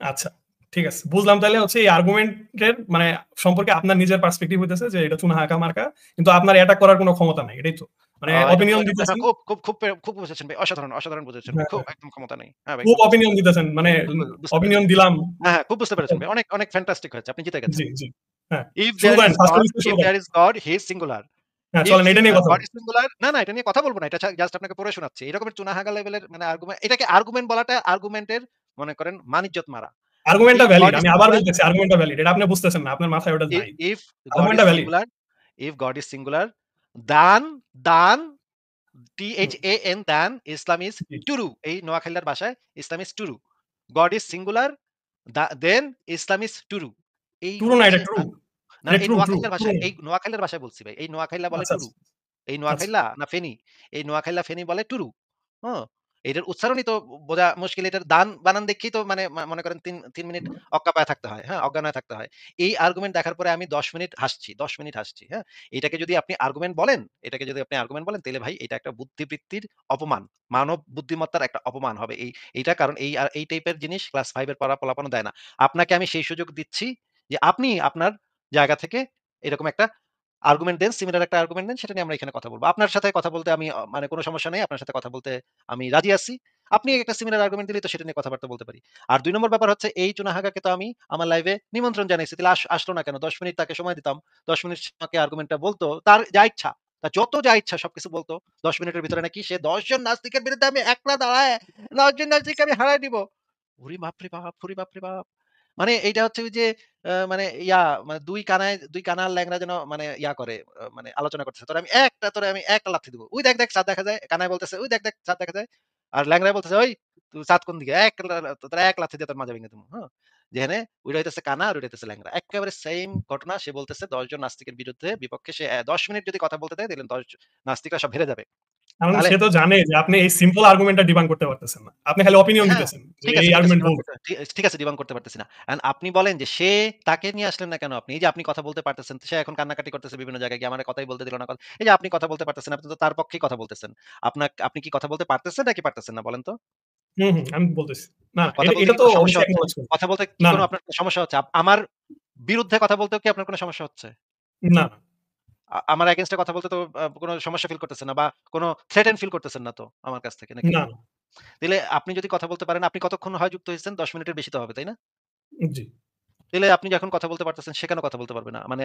আচ্ছা, ঠিক আছে। বুঝলাম তাইলে হচ্ছে এই আর্গুমেন্টের মানে সম্পর্কে আপনার নিজের পার্সপেক্টিভ হইতেছে যে এটা চুনাহাকা মার্কা। কিন্তু আপনার অ্যাটাক করার কোনো ক্ষমতা নাই। এটাই তো? মানে এটা অপিনিয়ন এটা দিতেছেন। খুব, খুব, খুব, খুব বুঝেছেন ভাই। অসাধারণ, অসাধারণ বুঝেছেন ভাই। হ্যাঁ, খুব হ্যাঁ। একদম ক্ষমতা নেই। হ্যাঁ ভাই, খুব খুব বুঝতে অপিনিয়ন দিতেছেন। মানে খুব বুঝতে অপিনিয়ন পেরেছি। দিলাম। হ্যাঁ, হ্যাঁ, খুব বুঝতে পেরেছেন ভাই। অনেক, অনেক ফ্যান্টাস্টিক হয়েছে। আপনি জিতে গেছেন। জি, জি। হ্যাঁ। If শুরু there করেন। is ফার্স্ট God, থেকে শুরু if করেন। there is God, he is singular. হ্যাঁ, If চলেন এটা নিয়ে কথা God বলি। is singular, না, না, এটা নিয়ে কথা বলব না। এটা জাস্ট আপনাকে পড়ে শোনাচ্ছি। এরকমের চুনাহাগা লেভেলের মানে এটাকে আর্গুমেন্ট বলাটা আর্গুমেন্টের মনে করেন মানিজ্জত মারা। আর্গুমেন্টটা If ভ্যালিড। God is আমি আবার singular, বলতেছি আর্গুমেন্টটা ভ্যালিড। এটা আপনি বুঝতেছেন না। আপনার মাথায় ওটা নাই। if God is আর্গুমেন্টটা valid. singular, if God is singular, then THAN Islam is জি। true. এই নোয়াখালীর ভাষায় Islam is true. God is singular, then Islam is true. এই ট্রু না হচ্ছে এটা ট্রু। না, এটা এই ট্রু, ট্রু, নোয়াখালীর ট্রু ভাষায়, না। এই নোয়াখালীর ভাষায় বলছি ভাই। এই নোয়াখাইল্লা বলে আচ্ছা, টুরু। আচ্ছা, এই আচ্ছা। নোয়াখাইল্লা না ফেনী, এই নোয়াখাইল্লা ফেনী বলে টুরু। হ্যাঁ? এটার উচ্চারণই তো বোঝা মুশকিল। এটার দান বানান দেখেই তো মানে মনে করেন ৩ মিনিট অক্কা পায়ে থাকতে হয়। হ্যাঁ? অজ্ঞান হয়ে থাকতে হয়। এই আর্গুমেন্ট দেখার পরে আমি ১০ মিনিট হাসছি, ১০ মিনিট হাসছি। হ্যাঁ? এটাকে যদি আপনি আর্গুমেন্ট বলেন, তাইলে ভাই এটা একটা বুদ্ধিবৃত্তির অপমান। মানব বুদ্ধিমত্তার একটা অপমান হবে। এইটা কারণ এই টাইপের জিনিস ক্লাস 5 এর পড়া পোলাপানও দেয় না। আপনাকে আমি সেই সুযোগ দিচ্ছি যে আপনি আপনার জায়গা থেকে এরকম একটা আর্গুমেন্ট দেন, সিমিলার একটা আর্গুমেন্ট দেন, সেটা নিয়ে আমরা এখানে কথা বলব। আপনার সাথে কথা বলতে আমি মানে কোন সমস্যা নেই। আপনার সাথে কথা বলতে আমি রাজি আছি। আপনি একটা সিমিলার আর্গুমেন্ট দিলেই তো সেটা নিয়ে কথাবার্তা বলতে পারি। আর ২ নম্বর ব্যাপার হচ্ছে এই চুনাহাগাকে তো আমি আমার লাইভে নিমন্ত্রণ জানাইছি। তাহলে আসলো না কেন? ১০ মিনিট তাকে সময় দিতাম। ১০ মিনিট সে আমাকে আর্গুমেন্টটা বলতো। তার যা ইচ্ছা, তার যত যা ইচ্ছা সবকিছু বলতো। ১০ মিনিটের ভিতরে নাকি সে ১০ জন নাস্তিকের বিরুদ্ধে আমি একলা দাঁড়ায় ১০ জন নাস্তিককে আমি হারায় দিব। ওরে বাপরে বাপ! ওরে বাপরে বাপ! মানে এইটা হচ্ছে ওই যে মানে মানে ২ কানার ল্যাংড়া যেন মানে করে মানে আলোচনা করতেছে। তোরে আমি একটা লাথি দিব। ওই দেখ, দেখ চাঁদ দেখা যায়। কানায় বলতেছে, "ওই দেখ, দেখ চাঁদ দেখা যায়।" আর ল্যাংড়ায় বলতেছে, "ওই তুই চাঁদ কোন দিকে? তোরে এক লাথি দিয়ে তোর মাজা ভেঙে দিমু।" হ্যাঁ? যেখানে ওইটা হইতেছে কানা আর ওইটা হইতেছে ল্যাংড়া। এক্কেবারে সেইম ঘটনা সে বলতেছে ১০ জন নাস্তিকের বিপক্ষে সে ১০ মিনিট যদি কথা বলতে দেয়, দেখলেন ১০ নাস্তিকরা সব হেরে যাবে। কারণ তাহলে সে তো জানে যে আপনি এই সিম্পল আর্গুমেন্টটা ডিবাঙ্ক করতে পারতেছেন না। আপনি খালি অপিনিয়ন হ্যাঁ, দিতেছেন যে এই ঠিক আছে আর্গুমেন্ট ডিবাঙ্ক ভুল। করতে ঠিক আছে ডিবাঙ্ক করতে পারতেছি না। অ্যান্ড আপনি বলেন যে তাকে নিয়ে আসলেন না কেন আপনি? এই যে আপনি কথা বলতে পারতেছেন, সে এখন কান্নাকাটি করতেছে বিভিন্ন জায়গায় গিয়ে আমারে কথাই বলতে দিল না। এই যে আপনি কথা বলতে পারতেছেন, আপনি তো তার পক্ষেই কথা বলতেছেন। আপনি কি কথা বলতে পারতেছেন নাকি পারতেছেন না বলেন তো? হুম, হুম, আমি বলতেছি। না, না, কথা এটা বলতে এটা কি তো কোনো সমস্যা অবশ্যই হচ্ছে? একনলেজ করি। কথা বলতে কি না, না, কোনো আপনার কোনো সমস্যা হচ্ছে? আমার বিরুদ্ধে কথা বলতেও কি আপনার কোনো সমস্যা হচ্ছে? না, না, আমার এগেইনস্ট এ কথা বলতে তো কোনো সমস্যা ফিল করতেছেন না বা কোনো থ্রেটেন ফিল করতেছেন না তো আমার কাছ থেকে নাকি? না, তাইলে আপনি যদি কথা বলতে পারেন, আপনি কতক্ষণ হয় যুক্ত হইছেন? ১০ মিনিটের বেশি তো হবে, তাই না? জি। তাইলে আপনি যখন কথা বলতে পারতেছেন, সে কেন কথা বলতে পারবে না? মানে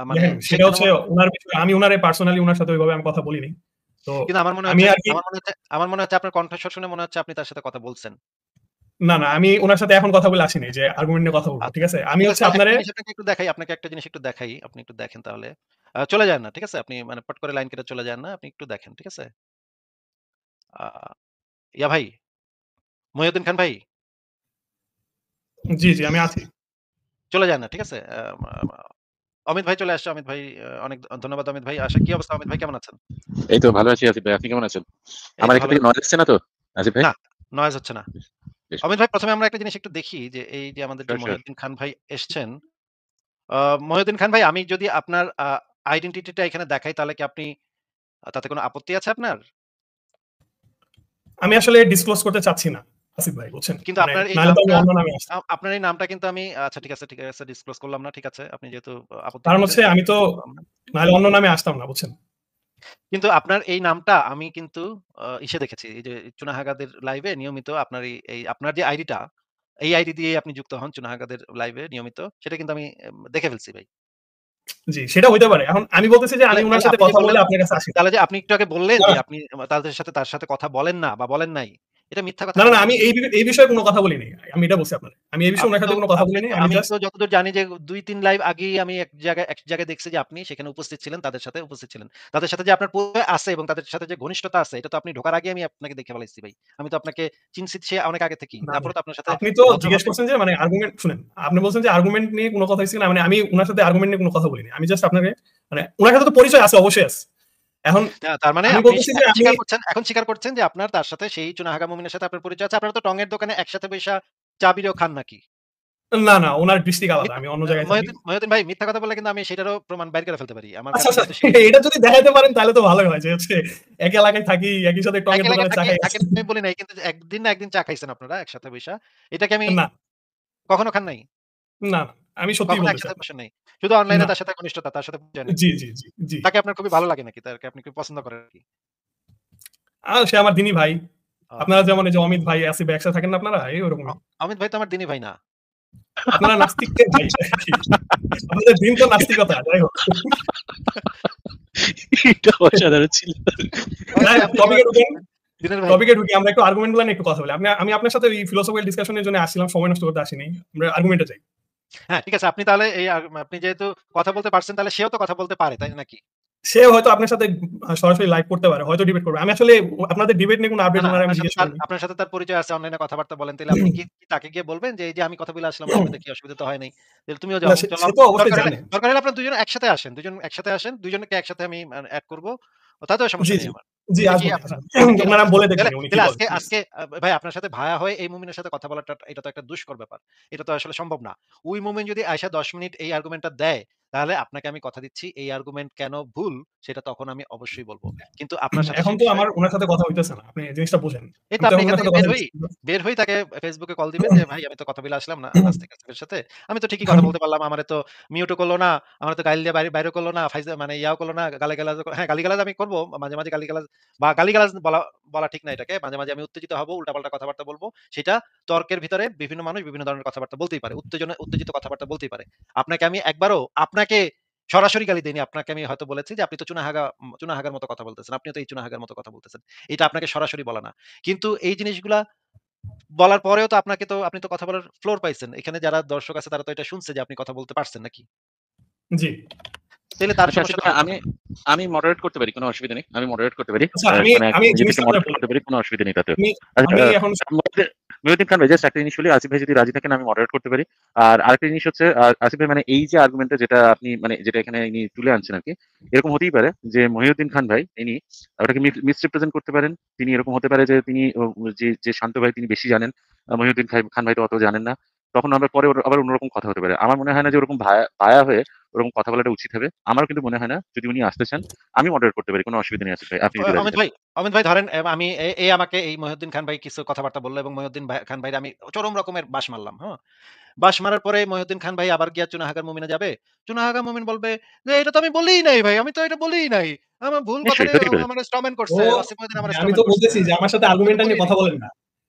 মানে দেখেন সে সেটা কেন হচ্ছে উনার বিষয়। আমি উনারে পার্সোনালি উনার সাথে ওইভাবে আমি কথা বলি নাই। তো কিন্তু আমি আরকি আমার মনে হচ্ছে আপনার কণ্ঠস্বর শুনে মনে হচ্ছে আপনি তার সাথে কথা বলছেন। না, না, আমি উনার সাথে এখন কথা বলে আসি নাই যে আর্গুমেন্ট নিয়ে কথা বলব। আচ্ছা। ঠিক আছে? আমি ঠিক আছে হচ্ছে তাহলে একটা আপনারে জিনিস আপনাকে একটা জিনিস একটু দেখাই। আপনি একটু দেখেন তাহলে। চলে যান না। ঠিক আছে? আপনি মানে পট করে লাইন কেটে চলে যান না। আপনি একটু দেখেন। ঠিক আছে? আ ভাই, মহিউদ্দিন খান ভাই, জি, জি, আমি আছি। চলে যান না। ঠিক আছে? মা অমিত ভাই চলে আসছে। অমিত ভাই অনেক ধন্যবাদ অমিত ভাই। কি অবস্থা অমিত ভাই কেমন আছেন? এই তো ভালো আছি আসিফ ভাই। আপনি কেমন আছেন? এই আমার তো এখান ভালো থেকে আছি। নয়েজ আসছে না তো আসিফ ভাই? না, নয়েজ হচ্ছে না। বেশ, বেশ, অমিত বেশ। ভাই ১ম এ আমরা একটা জিনিস একটু দেখি যে এই যে আমাদের যে শিওর, শিওর। মহিউদ্দিন খান ভাই এসছেন। মহিউদ্দিন খান ভাই আমি যদি আপনার আইডেন্টিটিটা এখানে দেখাই তাহলে কি আপনি তাতে কোনো আপত্তি আছে আপনার? আমি আসলে ডিসক্লোজ করতে চাচ্ছি না। আসিফ ভাই বুঝছেন? কিন্তু মানে আপনার এই নাহলে তো আমি নামটা অন্য নামে আসতাম। আপনার এই নামটা কিন্তু আমি আচ্ছা ঠিক আছে ডিসক্লোজ করলাম না। ঠিক আছে। আপনি যেহেতু আপত্তি কারণ করছেন হচ্ছে আমি সেটা তো করলাম না। নাহলে অন্য নামে আসতাম না বুঝছেন? কিন্তু আপনার এই নামটা আমি কিন্তু ইসে দেখেছি। এই যে চুনাহাগাদের লাইভে নিয়মিত আপনার আপনার যে আইডিটা, এই আইডি দিয়েই আপনি যুক্ত হন চুনাহাগাদের লাইভে নিয়মিত। সেটা কিন্তু আমি দেখে ফেলছি ভাই। জি, সেটা হইতে পারে। এখন আমি বলতেছি যে আমি উনার তাহলে সাথে আপনি যে কথা বললেন বলে আপনার কাছে আসি নাই। তাহলে যে আপনি একটু আগে বললেন না, যে না, আপনি তার সাথে কথা বলেন না বা বলেন নাই। এটা মিথ্যা কথা না, কেন না, আমি বললেন? এই বিষয়ে কোনো কথা বলি নাই। আমি এটা বলছি আপনারে। আমি এই বিষয়ে আপনি উনার তো সাথে কোনো কথা আপনি বলি নাই। তো আমি আমি জাস্ট তো যতদূর জানি যে ২-৩ লাইভ আগেই আমি এক জায়গায় দেখছি যে আপনি সেখানে উপস্থিত ছিলেন, তাদের সাথে উপস্থিত ছিলেন। তাদের সাথে যে আপনার পরিচয় আছে এবং তাদের সাথে যে ঘনিষ্ঠতা আছে এটা তো আপনি ঢোকার আগেই আমি আপনাকে দেখে ফেলাইছি ভাই। আমি তো আপনাকে চিনছি সে অনেক আগে থেকেই। না, না। তারপরে তো আপনার সাথে আপনি তো জিজ্ঞেস ভদ্রভাবে করছেন যে মানে আর্গুমেন্ট শুনেন। আপনি বলছেন যে আর্গুমেন্ট নিয়ে কোনো কথা হইছে কিনা? মানে আমি উনার সাথে আর্গুমেন্ট নিয়ে কোনো কথা বলিনি। আমি জাস্ট আপনাকে মানে উনার সাথে তো পরিচয় আছে, অবশ্যই আছে। এখন তার মানে আমি আপনি বলতেছি যে আমি এখন স্বীকার করছেন যে আপনার তার সাথে সেই চুনাহাগা মুমিনের সাথে আপনার পরিচয় আছে। আপনারা তো টঙের দোকানে একসাথে বইসা চা বিড়েও খান নাকি? না, না, উনার ডিস্ট্রিক্ট আলাদা। মিথ্যা আমি অন্য জায়গায় থাকি। মহিউদ্দিন ভাই মিথ্যা কথা বললে কিন্তু আমি সেটারও প্রমাণ বাইর করে ফেলতে পারি। আমার আচ্ছা, কাছে আচ্ছা, যেহেতু সেই এটা যদি দেখাইতে পারেন তাহলে তো ভালোই হয় যে হচ্ছে একই এলাকায় থাকি, একই সাথে এক টঙের এলাকায় দোকানে চা থাকি খাই থাকেন আমি বলি নাই কিন্তু একদিন না একদিন চা খাইছেন আপনারা একসাথে বইসা। এটা কি আমি না, কখনো খান নাই? না, না, আমি সত্যিই কখনো বলতেছি একসাথে আপনাকে। বসেন নাই? শুধু অনলাইনে না। তার সাথে ঘনিষ্ঠতা, তার সাথে পরিচয় নাকি? জি, জি, জি, জি। তাকে আপনার খুবই ভালো লাগে নাকি? তাকে আপনি খুব পছন্দ করেন নাকি? সে আমার দিনী ভাই। আচ্ছা। আপনারা যেমন এই যে অমিত ভাই, আসিফ ভাই একসাথে থাকেন না আপনারা? এই ওরকমই। অমিত ভাই তো আমার দিনী ভাই না। আপনারা নাস্তিকদের ভাই আরকি। আপনাদের দিন তো নাস্তিকতা। যাই হোক। এটা অসাধারণ ছিল। অমিত যাই ভাই হোক, আপনি টপিকে কিভাবে ঢুকেন। বুঝতেছেন? দিনের ভাই? টপিকে ঢুকি। আমরা একটু আর্গুমেন্ট গুলো নিয়ে একটু কথা বলি। আমি আপনার সাথে এই ফিলোসফিক্যাল ডিসকাশন এর জন্য আসছিলাম, সময় নষ্ট করতে আসিনি। আমরা আর্গুমেন্টে যাই। হ্যাঁ, ঠিক আছে। আপনি তাহলে আপনি যেহেতু কথা বলতে পারছেন তাহলে সেও তো কথা বলতে পারে, তাই নাকি? সে হয়তো আপনার সাথে সরাসরি লাইভ করতে পারে, হয়তো ডিবেট করবে। আমি আসলে আপনাদের ডিবেট নিয়ে কোনো না, আপডেট না ওনার আমি জিজ্ঞেস করিনি। আপনার সাথে তার পরিচয় আছে অনলাইনে কথাবার্তা বলেন। তাইলে আপনি কি তাকে গিয়ে বলবেন যে, "এই যে আমি কথা বলে আসলাম অসুবিধা কি? অসুবিধা তো হয় নাই। তাহলে তুমিও না, যাও। সে চলো সে তো অবশ্যই জানে। দরকার হলে আপনারা ২ জন একসাথে আসেন। ২ জন একসাথে আসেন। ২ জনকে একসাথে আমি এড করব। তাতেও সমস্যা জি, নেই জি। আমার। জি, এটা কি আসবনি, আপনার আসবনি। এটা কি উনার আপনার আমি বলে তাহলে দেখবনি উনি কি তাহলে বলে। আজকে প্লিজ। আজকে ভাই আপনার সাথে ভায়া হয়ে এই মুমিনের সাথে কথা বলাটা এটা তো একটা দুষ্কর ব্যাপার। এটা তো আসলে সম্ভব না। ওই মুমিন যদি আইসা ১০ মিনিট এই আর্গুমেন্টটা দেয়, তাহলে আপনাকে আমি কথা দিচ্ছি এই আর্গুমেন্ট কেন ভুল সেটা তখন আমি অবশ্যই বলব। কিন্তু আপনার সাথে এখন সে তো বিষয়ে আমার উনার সাথে কথা হইতেছে না। আপনি জিনিসটা বোঝেন। এই তো আমি তো আপনি এখন এখান উনার থেকে সাথে কথা বলতেছি না। বের হই তাকে Facebook এ কল দিবেন যে, "ভাই আমি তো কথা বলে আসলাম না নাস্তিক আসিফের সাথে। আমি তো ঠিকই কথা বলতে পারলাম। আমারে তো মিউটও করল না। আমারে তো গাইল দিয়ে বাইরে করল না। মানে ইয়াও করল না। গালিগালাজ হ্যাঁ, গালিগালাজ আমি করব। মাঝে, মাঝে গালিগালাজ বা গালিগালাজ বলা ঠিক না এটাকে। মাঝে, মাঝে আমি উত্তেজিত হব, উল্টাপাল্টা কথাবার্তা বলব। সেটা তর্কের ভিতরে বিভিন্ন মানুষ বিভিন্ন ধরনের কথাবার্তা বলতেই পারে। উত্তেজিত কথাবার্তা বলতেই পারে। আপনাকে আমি একবারও আপনাকে সরাসরি গালি দেইনি। আপনাকে আমি হয়তো বলেছি যে, "আপনি তো চুনাহাগার মতো কথা বলতেছেন। আপনিও তো এই চুনাহাগার মতো কথা বলতেছেন।" এটা আপনাকে সরাসরি বলা না। কিন্তু এই জিনিসগুলা বলার পরেও তো আপনি তো কথা বলার ফ্লোর পাইছেন। এখানে যারা দর্শক আছে তারা তো এটা শুনছে যে আপনি কথা বলতে পারছেন নাকি? জি। তাইলে তার আচ্ছা আসিফ সমস্যাটা ভাই, কোথায়? আমি মডারেট করতে পারি, কোনো অসুবিধা নেই। আমি মডারেট করতে পারি। আচ্ছা, আমি মানে আমি নিজে থেকে জিনিসটা আপনার মডারেট বলি। করতে পারি, কোনো অসুবিধা নেই তাতেও। আমি আচ্ছা, আমি এখন মহিউদ্দিন খান ভাই, জাস্ট একটা জিনিস বলি, আসিফ ভাই যদি রাজি থাকেন আমি মডারেট করতে পারি। আর আরেকটা জিনিস হচ্ছে, আসিফ ভাই, মানে এই যে আর্গুমেন্টটা যেটা আপনি মানে যেটা এখানে ইনি তুলে আনছেন আরকি, এরকম হতেই পারে যে মহিউদ্দিন খান ভাই ইনি ওটাকে মিসরিপ্রেজেন্ট করতে পারেন। তিনি এরকম হতে পারে যে তিনি যে শান্ত ভাই তিনি বেশি জানেন। মহিউদ্দিন খান ভাই তো অত জানেন না। তখন আবার পরে আবার অন্যরকম কথা হতে পারে। আমার মনে হয় না যে ওরকম ভায়া হয়ে ওরকম কথা বলাটা উচিত হবে। আমারও কিন্তু মনে হয় না। যদি উনি আসতে চান, আমি মডারেট করতে পারি। কোনো অসুবিধা নেই আসিফ ভাই। আপনি যদি রাজি অমিত ভাই, থাকেন। ধরেন আমি আমাকে এই মহিউদ্দিন খান ভাই কিছু কথাবার্তা বলল এবং মহিউদ্দিন খান ভাইরে আমি চরম রকমের বাঁশ মারলাম। হ্যাঁ? বাঁশ মারার পরে মহিউদ্দিন খান ভাই আবার গিয়া চুনাহাগার মুমিনে যাবে। চুনাহাগা মুমিন বলবে যে, "এটা তো আমি বলিই নাই ভাই। আমি তো এটা বলিই নাই। আমার ভুল কথা নিশ্চয়ই নিয়ে হতেই পারে। আমারে স্ট্রম্যান ও করছে। আসিফ মহিউদ্দিন আমারে আমি স্ট্রম্যান তো করছে। বলতেছি যে আমার সাথে আমি তো এটা আর্গুমেন্টটা নিয়ে বলিই কথা নাই।" বলেন না।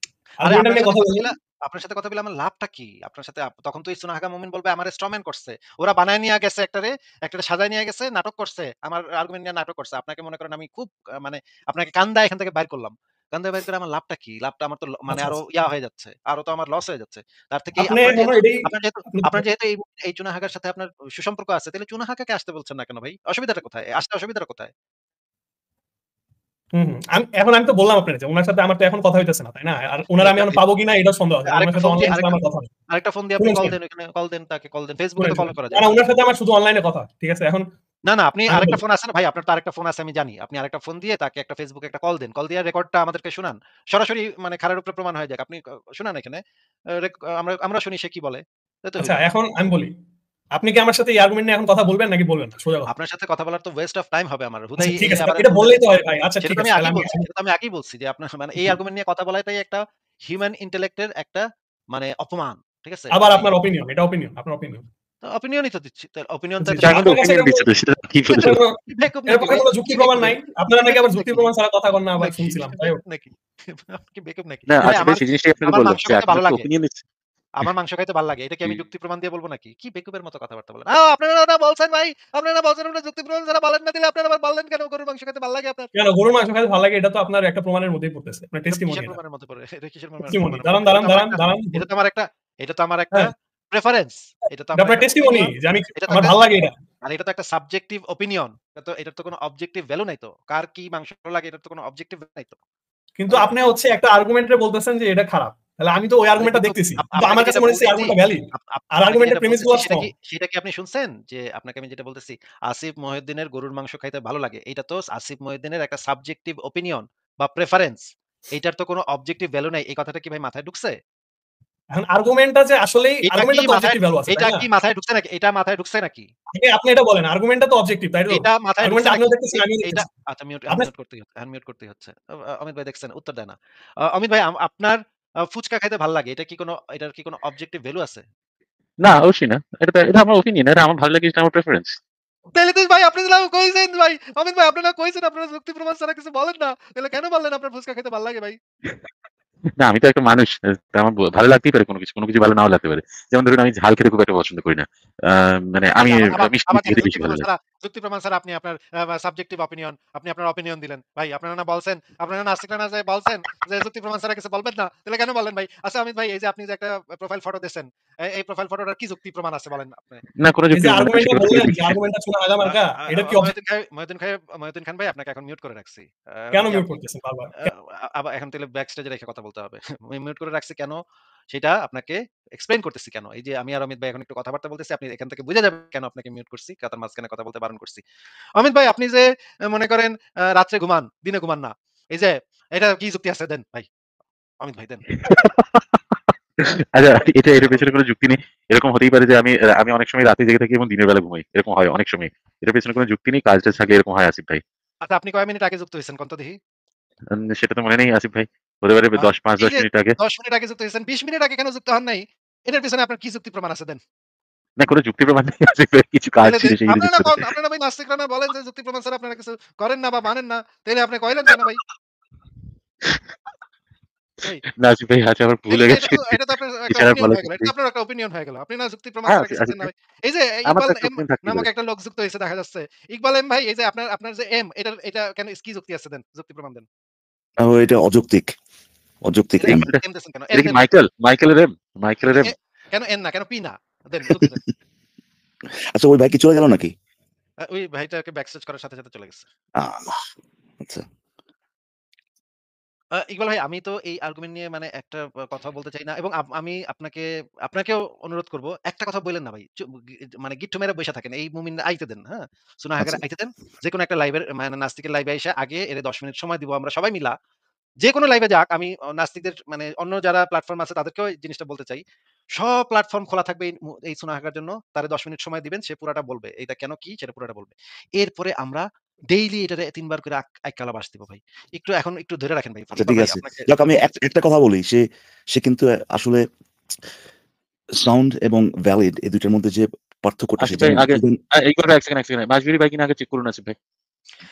আরে আর্গুমেন্টটা নিয়ে কথা বলেন। আপনার সাথে কথা বলে আমার লাভটা কি? আপনার সাথে তখন তো এই সুনাহাগা মুমিন বলবে আমারে স্ট্রম্যান করছে। ওরা বানায় নিয়ে গেছে একটারে সাজায় নিয়ে গেছে, নাটক করছে। আমার আর্গুমেন্ট নিয়ে নাটক করছে। আপনাকে মনে করেন আমি খুব মানে আপনাকে কান্দায় এখান থেকে বাইর করলাম। কান্দায় বাইর করে আমার লাভটা কি? লাভটা আমার তো মানে আচ্ছা, আরো আচ্ছা। হয়ে যাচ্ছে। আরো তো আমার লস হয়ে যাচ্ছে। তার থেকে আপনি এখনো এটাই আপনি আপনার যেহেতু এই চুনাহাগার সাথে আপনার সুসম্পর্ক আছে, তাহলে চুনাহাগাকে আসতে বলছেন না কেন ভাই? অসুবিধাটা কোথায়? আসতে অসুবিধাটা কোথায়? হুম, হুম। আমি তো বললাম আপনারে যে উনার সাথে আমার তো এখন কথা হইতেছে না, তাই না? আর উনারে আমি এটা এখন পাবো কিনা এটাও সন্দেহ আছে। কারণ উনার আরেকটা সাথে ফোন দিয়ে অনলাইন ছাড়া আমার কথা হয় না। আরেকটা ফোন দিয়ে আপনি শুনেন, কল শুনেন, দেন ওখানে তাকে কল দেন। ফেসবুকে শুনেন, তো কল শুনেন। করা না, যায় না, ভাই। উনার সাথে আমার শুধু অনলাইনে কথা হয়। ঠিক আছে? এখন না, না আপনি আমি আরেকটা বলি। ফোন আছে না ভাই, আপনার তো আরেকটা ফোন আছে আমি জানি। আপনি আরেকটা ফোন দিয়ে তাকে একটা ফেসবুকে একটা কল দেন। কল দিয়ে রেকর্ডটা আমাদেরকে শুনান। সরাসরি মানে খাড়ার উপরে প্রমাণ হয়ে যাক। আপনি শুনান এখানে। আ রেক আমরা আমরা শুনি সে কি বলে। তাই তো আচ্ছা, হইল। এখন আমি বলি। আপনি কি আমার সাথে এই আর্গুমেন্ট নিয়ে এখন কথা বলবেন নাকি বলবেন না? সোজা কথা। আপনার সাথে কথা বলার তো ওয়েস্ট অফ টাইম হবে আমার। আচ্ছা, হুদাই ঠিক এই আছে। আবার এটা হুদাই বললেই তো হয় ভাই। আচ্ছা, সেটা ঠিক তো আছে। আমি তাহলে আগেই আমি বলছি। আমি সেটা তো আমি আগেই বলছি যে আপনার মানে এই জি। আর্গুমেন্ট নিয়ে কথা বলাটাই একটা হিউম্যান ইন্টেলেক্ট এর একটা মানে অপমান। ঠিক আছে? আবার মানে আপনার অপিনিয়ন। এটা অপিনিয়ন। আপনার অপিনিয়ন। অপিনিয়নই তো দিচ্ছি। অপিনিয়নটা জি, তো জি। তার মধ্যে আপনার কাছে ওপিনিয়ন এটা দিচ্ছে তো, সেটা কি এর বলে? কোনো কি বেকুব এর নাকি পক্ষে ভাই? কোনো যুক্তি কি প্রমাণ বেকুব নাই। রে? আপনারা কি নাকি আবার বেকুব যুক্তি নাকি? প্রমাণ ছাড়া কথা কন না বেকুব আবার নাকি? শুনছিলাম। যাই হোক। বেকুব নাকি? আপনি কি বেকুব নাকি? না, ভাই আসিফ ভাই সেই জিনিসটাই আপনাকে আমার বললাম মাংস যে খাইতে আপনার ভালো তো লাগে। ওপিনিয়ন দিচ্ছে। আমার মাংস খাইতে ভাল লাগে। এটা কি জি। আমি যুক্তি প্রমাণ দিয়ে বলব নাকি? কি বেকুবের মতো কথাবার্তা বলেন। আপনারা না বলছেন ভাই, আপনারা বলছেন আপনারা যুক্তি প্রমাণ ছাড়া বলেন না দিলে আপনারা আবার বললেন কেন গরুর মাংস খেতে ভাল লাগে আপনার? কেন গরুর মাংস খাইতে ভালো লাগে এটা তো আপনার একটা প্রমাণের মধ্যেই পড়তেছে। আপনার এটা টেস্টিমনি কিসের এটা। প্রমাণের মধ্যে পড়ে? এটা কিসের টেস্টিমনি। প্রমাণের মধ্যে দাঁড়ান, পড়ে? দাঁড়ান, দাঁড়ান, দাঁড়ান। এটা তো আমার একটা হ্যাঁ, প্রেফারেন্স। এটা তো এটা আমার আপনার একটা টেস্টিমনি ওপিনিয়ন। যে আমি এটা তো আমার একটা ভাল লাগে এটা। আর এটা তো একটা সাবজেক্টিভ ওপিনিয়ন। এটার তো কোনো অবজেক্টিভ ভ্যালু নাই তো। কার কি মাংস লাগে এটার তো কোনো অবজেক্টিভ ভ্যালু নাই তো। কিন্তু তাই না? আপনি হচ্ছে একটা আর্গুমেন্টে বলতেছেন যে এটা খারাপ। তাহলে আমি তো ওই আরে আর্গুমেন্টটা কিন্তু দেখতেছি। কিন্তু আপনাকে আমার কাছে যেটা মনে হচ্ছে এই বলতেছি আর্গুমেন্টটা ভ্যালিড। আর আপনাকে আর্গুমেন্টের যেটা প্রেমিস বলতেছি গুলো স্ট্রং। সেটা কি আপনি শুনছেন? যে আপনাকে আমি যেটা বলতেছি, আসিফ মহিউদ্দিনের গরুর মাংস খাইতে ভালো লাগে। এইটা তো আসিফ মহিউদ্দিনের একটা সাবজেক্টিভ ওপিনিয়ন বা প্রেফারেন্স। এইটার তো কোনো অবজেক্টিভ ভ্যালু নাই। এই কথাটা কি ভাই মাথায় ঢুকছে? এখন আর্গুমেন্টটা যে আসলেই এটা কি আর্গুমেন্টটা তো মাথায় অবজেক্টিভ ভ্যালু আছে, তাই না? মাথায় ঢুকছে নাকি? এটা মাথায় ঢুকছে নাকি? আগে আপনি এটা বলেন, আর্গুমেন্টটা তো অবজেক্টিভ, তাই তো? এটা মাথায় ঢুকছে আর্গুমেন্টটা নাকি? আপনিও দেখতেছেন, আমিও এটা দেখতেছি। আচ্ছা এখন আপনার মিউট করতেই হচ্ছে। অমিত ভাই দেখছেন উত্তর দেয় না। অমিত ভাই আপনার ফুচকা খাইতে ভাল লাগে। এটার কি কোনো অবজেক্টিভ ভ্যালু আছে? না, অবশ্যই না। এটা আমার ওপিনিয়ন, এটা আমার ভালো লাগে, এটা আমার প্রেফারেন্স। তাইলে তো ভাই আপনি না কইছেন ভাই। অমিত ভাই আপনি না কইছেন আপনারা যুক্তি প্রমাণ ছাড়া কিছু বলেন না। তাহলে কেন বললেন আপনার ফুচকা খেতে ভাল লাগে ভাই? না, আমি তো একটা মানুষ। আমার ভালো লাগতেই পারে কোনো কিছু ভালো নাও লাগতে পারে। যেমন ধরুন আমি ঝাল খেতে খুব একটা পছন্দ করি না। মানে ভাই আমি আবার আবার মিষ্টি আবার মিষ্টি কেন খেতে বেশি ভালো লাগে। যুক্তি প্রমাণ ছাড়া আপনি আপনার সাবজেক্টিভ অপিনিয়ন আপনি আপনার অপিনিয়ন দিলেন। ভাই আপনারা না বলছেন, আপনারা নাস্তিকরা না যে বলছেন যে যুক্তি প্রমাণ ছাড়া কিছু বলবেন না। তাহলে কেন বললেন ভাই? আচ্ছা অমিত ভাই এই যে আপনি যে একটা প্রোফাইল ফটো দিয়েছেন, এই প্রোফাইল ফটোটার কি যুক্তি প্রমাণ আছে বলেন আপনি? না, কোনো এই যুক্তি যে প্রমাণ নেই, আর্গুমেন্টটা সেগুলো থেকে বললেন যে দেখি। আর্গুমেন্টটা চুনা আগা আ মার্কা, আ এটা কি মহিউদ্দিন খাই মহিউদ্দিন খান ভাই আপনাকে এখন মিউট করে রাখছি। কেন যদি মিউট আপনি করতেছেন বারবার? আ আবার এখন তাহলে ব্যাক স্টেজে রেখে কথা বলতে হবে। মিউট করে রাখছি কেন? সেটা আপনাকে এক্সপ্লেইন করতেছি কেন। এই যে আমি আর অমিত ভাই এখন একটু কথাবার্তা বলতেছি, আপনি এখান থেকে বুঝে যাবেন কেন আপনাকে মিউট করছি, কথার মাঝখানে কথা বলতে বারণ করছি। অমিত ভাই আপনি যে মনে করেন রাত্রে ঘুমান, দিনে ঘুমান না। এই যে এটা কি যুক্তি আছে দেন ভাই। অমিত ভাই দেন। আচ্ছা, এটার কথা বলেন। পেছনে কোনো যুক্তি নেই। এরকম হতেই পারে যে আমি অনেক সময় রাতে জেগে থাকি এবং দিনের বেলা ঘুমাই। এরকম হয় অনেক সময়। এটার পেছনে কোনো যুক্তি নেই। কাজ-টাজ থাকলে এরকম হয় আসিফ ভাই। আচ্ছা আপনি কয় মিনিট আগে যুক্ত হইছেন কোন তো দেখি? সেটা তো মনে নেই আসিফ ভাই। হতে পারে আ ৫-১০ এই যে মিনিট আগে। ১০ মিনিট আগে যুক্ত হইছেন, ২০ মিনিট আগে কেন যুক্ত হন নাই? এটার পেছনে আপনার কি যুক্তি প্রমাণ আছে দেন। না, কোনো যুক্তি প্রমাণ নেই আসিফ ভাই। কিছু কাজ তাইলে ছিল সেগুলো যুক্ত না। আপনারা না ভাই নাস্তিকরা না বলেন যে যুক্তি প্রমাণ ছাড়া আপনারা কিছু করেন না বা মানেন না। তাইলে আপনি কইলেন কেন ভাই? ভাই না আসিফ ভাই, আচ্ছা আমার ভুল তাইলে হয়ে তো গেছে। এটা তো আপনার একটা এছাড়া আর ওপিনিয়ন বলার হয়ে গেল। কিছু এটা তো নেই। আপনার একটা ওপিনিয়ন হয়ে গেল। আপনি না যুক্তি প্রমাণ হ্যাঁ, ছাড়া কিছু আসিফ দেন না ভাই। ভাই। এই যে আমার তো ইকবাল একটা এম ওপিনিয়ন থাকতেই নামক পারে। একটা লোক যুক্ত হইছে দেখা যাচ্ছে। ইকবাল এম ভাই এই যে আপনার যে এম এটা এটা কেন কি যুক্তি আছে দেন। যুক্তি প্রমাণ দেন। এটা অযৌক্তিক, অযৌক্তিক এটা এম। এটা এম দিছেন কেন? এন এটা কি দেন। মাইকেল? মাইকেলের এম? মাইকেলের এম? এ কেন এন না? কেন পি না? দেন যুক্তি দেন। আচ্ছা, ওই ভাই কি চলে গেল নাকি? ওই ভাইটাকে ব্যাকস্টেজ করার সাথে চলে গেছে। আহ, আচ্ছা, ইকবাল ভাই আমি তো এই আর্গুমেন্ট নিয়ে মানে একটা কথা বলতে চাই না এবং আমি আপনাকেও অনুরোধ করব একটা কথা বললেন না ভাই। মানে গিট্টু মেরে বইসা থাকেন। এই মুমিন আইতে দেন, হ্যাঁ? সুনাহ আচ্ছা। হাগারে আইতে দেন। যেকোনো একটা লাইভের মানে নাস্তিকের লাইভে আইসা আগে এরে ১০ মিনিট সময় দিব আমরা সবাই মিলা। যেকোনো লাইভে যাক আমি নাস্তিকদের মানে অন্য যারা প্ল্যাটফর্ম আছে তাদেরকেও এই জিনিসটা বলতে চাই। সব প্ল্যাটফর্ম খোলা থাকবে এই সুনাহ হাগার জন্য। তারে ১০ মিনিট সময় দিবেন। সে পুরাটা বলবে। এইটা কেন কি সেটা পুরাটা বলবে। এরপরে আমরা ডেইলি এটারে ৩ বার করে আইক্কালা বাস দিব ভাই। এখন একটু ধরে রাখেন ভাই। আচ্ছা, ইকবাল ঠিক ভাই আছে। আপনাকে যাক, আমি বলতেছি। একটা কথা বলি। সে কিন্তু আসলে সাউন্ড এবং ভ্যালিড এই দুইটার মধ্যে যে পার্থক্যটা সে আসিফ ভাই জানে না। আগে ইভেন ইকবাল ভাই ১ সেকেন্ড। মাসবিরি ভাই কিনা আগে চেক করুন আসিফ ভাই।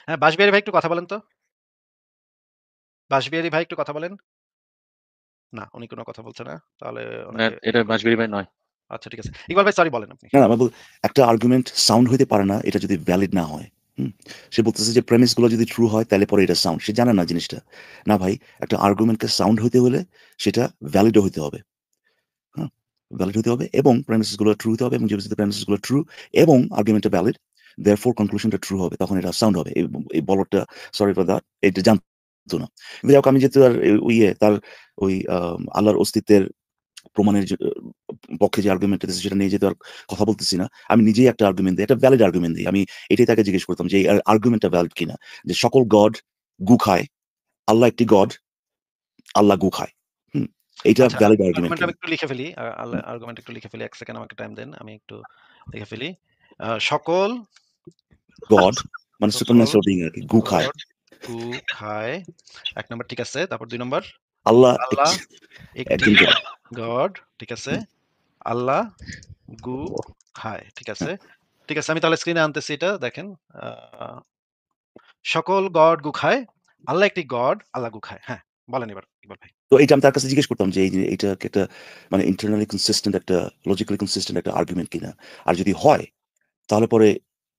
হ্যাঁ, বাঁশবিহারী ভাই একটু কথা বলেন তো। বাঁশবিহারী ভাই একটু কথা বলেন। না, উনি কোন কথা বলছে না। তাহলে না, উনাকে এটা মাসবিরি ভাই নয়। আচ্ছা ঠিক আছে। ইকবাল ভাই সরি বলেন আপনি। না, না, একটা আর্গুমেন্ট সাউন্ড হইতে পারে না এটা যদি ভ্যালিড না হয়। হুম? সে বলতেছে যে প্রেমিস গুলো যদি ট্রু হয় তাহলে পরে এটা সাউন্ড। সে জানে না জিনিসটা। না ভাই, একটা আর্গুমেন্টকে সাউন্ড হইতে হলে সেটা ভ্যালিডও হইতে হবে। হ্যাঁ? ভ্যালিড হতে হবে এবং প্রেমিসেস গুলো ট্রু হতে হবে এবং যদি প্রেমিসেস গুলো ট্রু এবং আর্গুমেন্টটা ভ্যালিড, দেয়ারফোর কনক্লুশনটা ট্রু হবে। তখন এটা সাউন্ড হবে। এই বলদটা, সরি ফর দ্যাট, এটা জানতো না। কিন্তু যাই হোক, আমি যেহেতু আর তার ওই আল্লাহর অস্তিত্বের প্রমাণের পক্ষে যে আর্গুমেন্টটা দিচ্ছে সেটা নিয়ে যেহেতু আর কথা বলতেছি না। আমি নিজেই একটা আর্গুমেন্ট দিই, একটা ভ্যালিড আর্গুমেন্ট দিই। আমি এটাই তাকে জিজ্ঞেস করতাম যে এই আর্গুমেন্টটা ভ্যালিড কিনা? যে সকল গড গু খায়, আল্লাহ একটি গড, আল্লাহ গু খায়। হুম? এইটা আচ্ছা, ভ্যালিড আর্গুমেন্ট আর্গুমেন্ট আমি কিনা? একটু লিখে ফেলি। আর্গুমেন্ট একটু লিখে ফেলি। ১ সেকেন্ড আমাকে টাইম দেন। আমি একটু লিখে ফেলি। সকল গড মানে সকল সুপারন্যাচারাল বিইং আরকি। গু খায়। গড গু খায়। ১ নাম্বার ঠিক আছে। তারপর ২ নাম্বার আল্লাহ আল্লাহ একটি একজন গড। গড ঠিক আছে। হুম। আল্লাহ গু খায়। ঠিক আছে। হ্যাঁ। ঠিক আছে। আমি তাহলে স্ক্রিনে আনতেছি এটা দেখেন। আ সকল গড গু খায়। আল্লাহ একটি গড, আল্লাহ গু খায়। হ্যাঁ, বলেন এবার ইকবাল ভাই। তো এইটা আমি তার কাছে জিজ্ঞেস করতাম যে এই যে এইটা কি একটা মানে ইন্টারনালি কনসিস্টেন্ট একটা লজিক্যালি কনসিস্টেন্ট একটা আর্গুমেন্ট কিনা? আর যদি হয় তাহলে পরে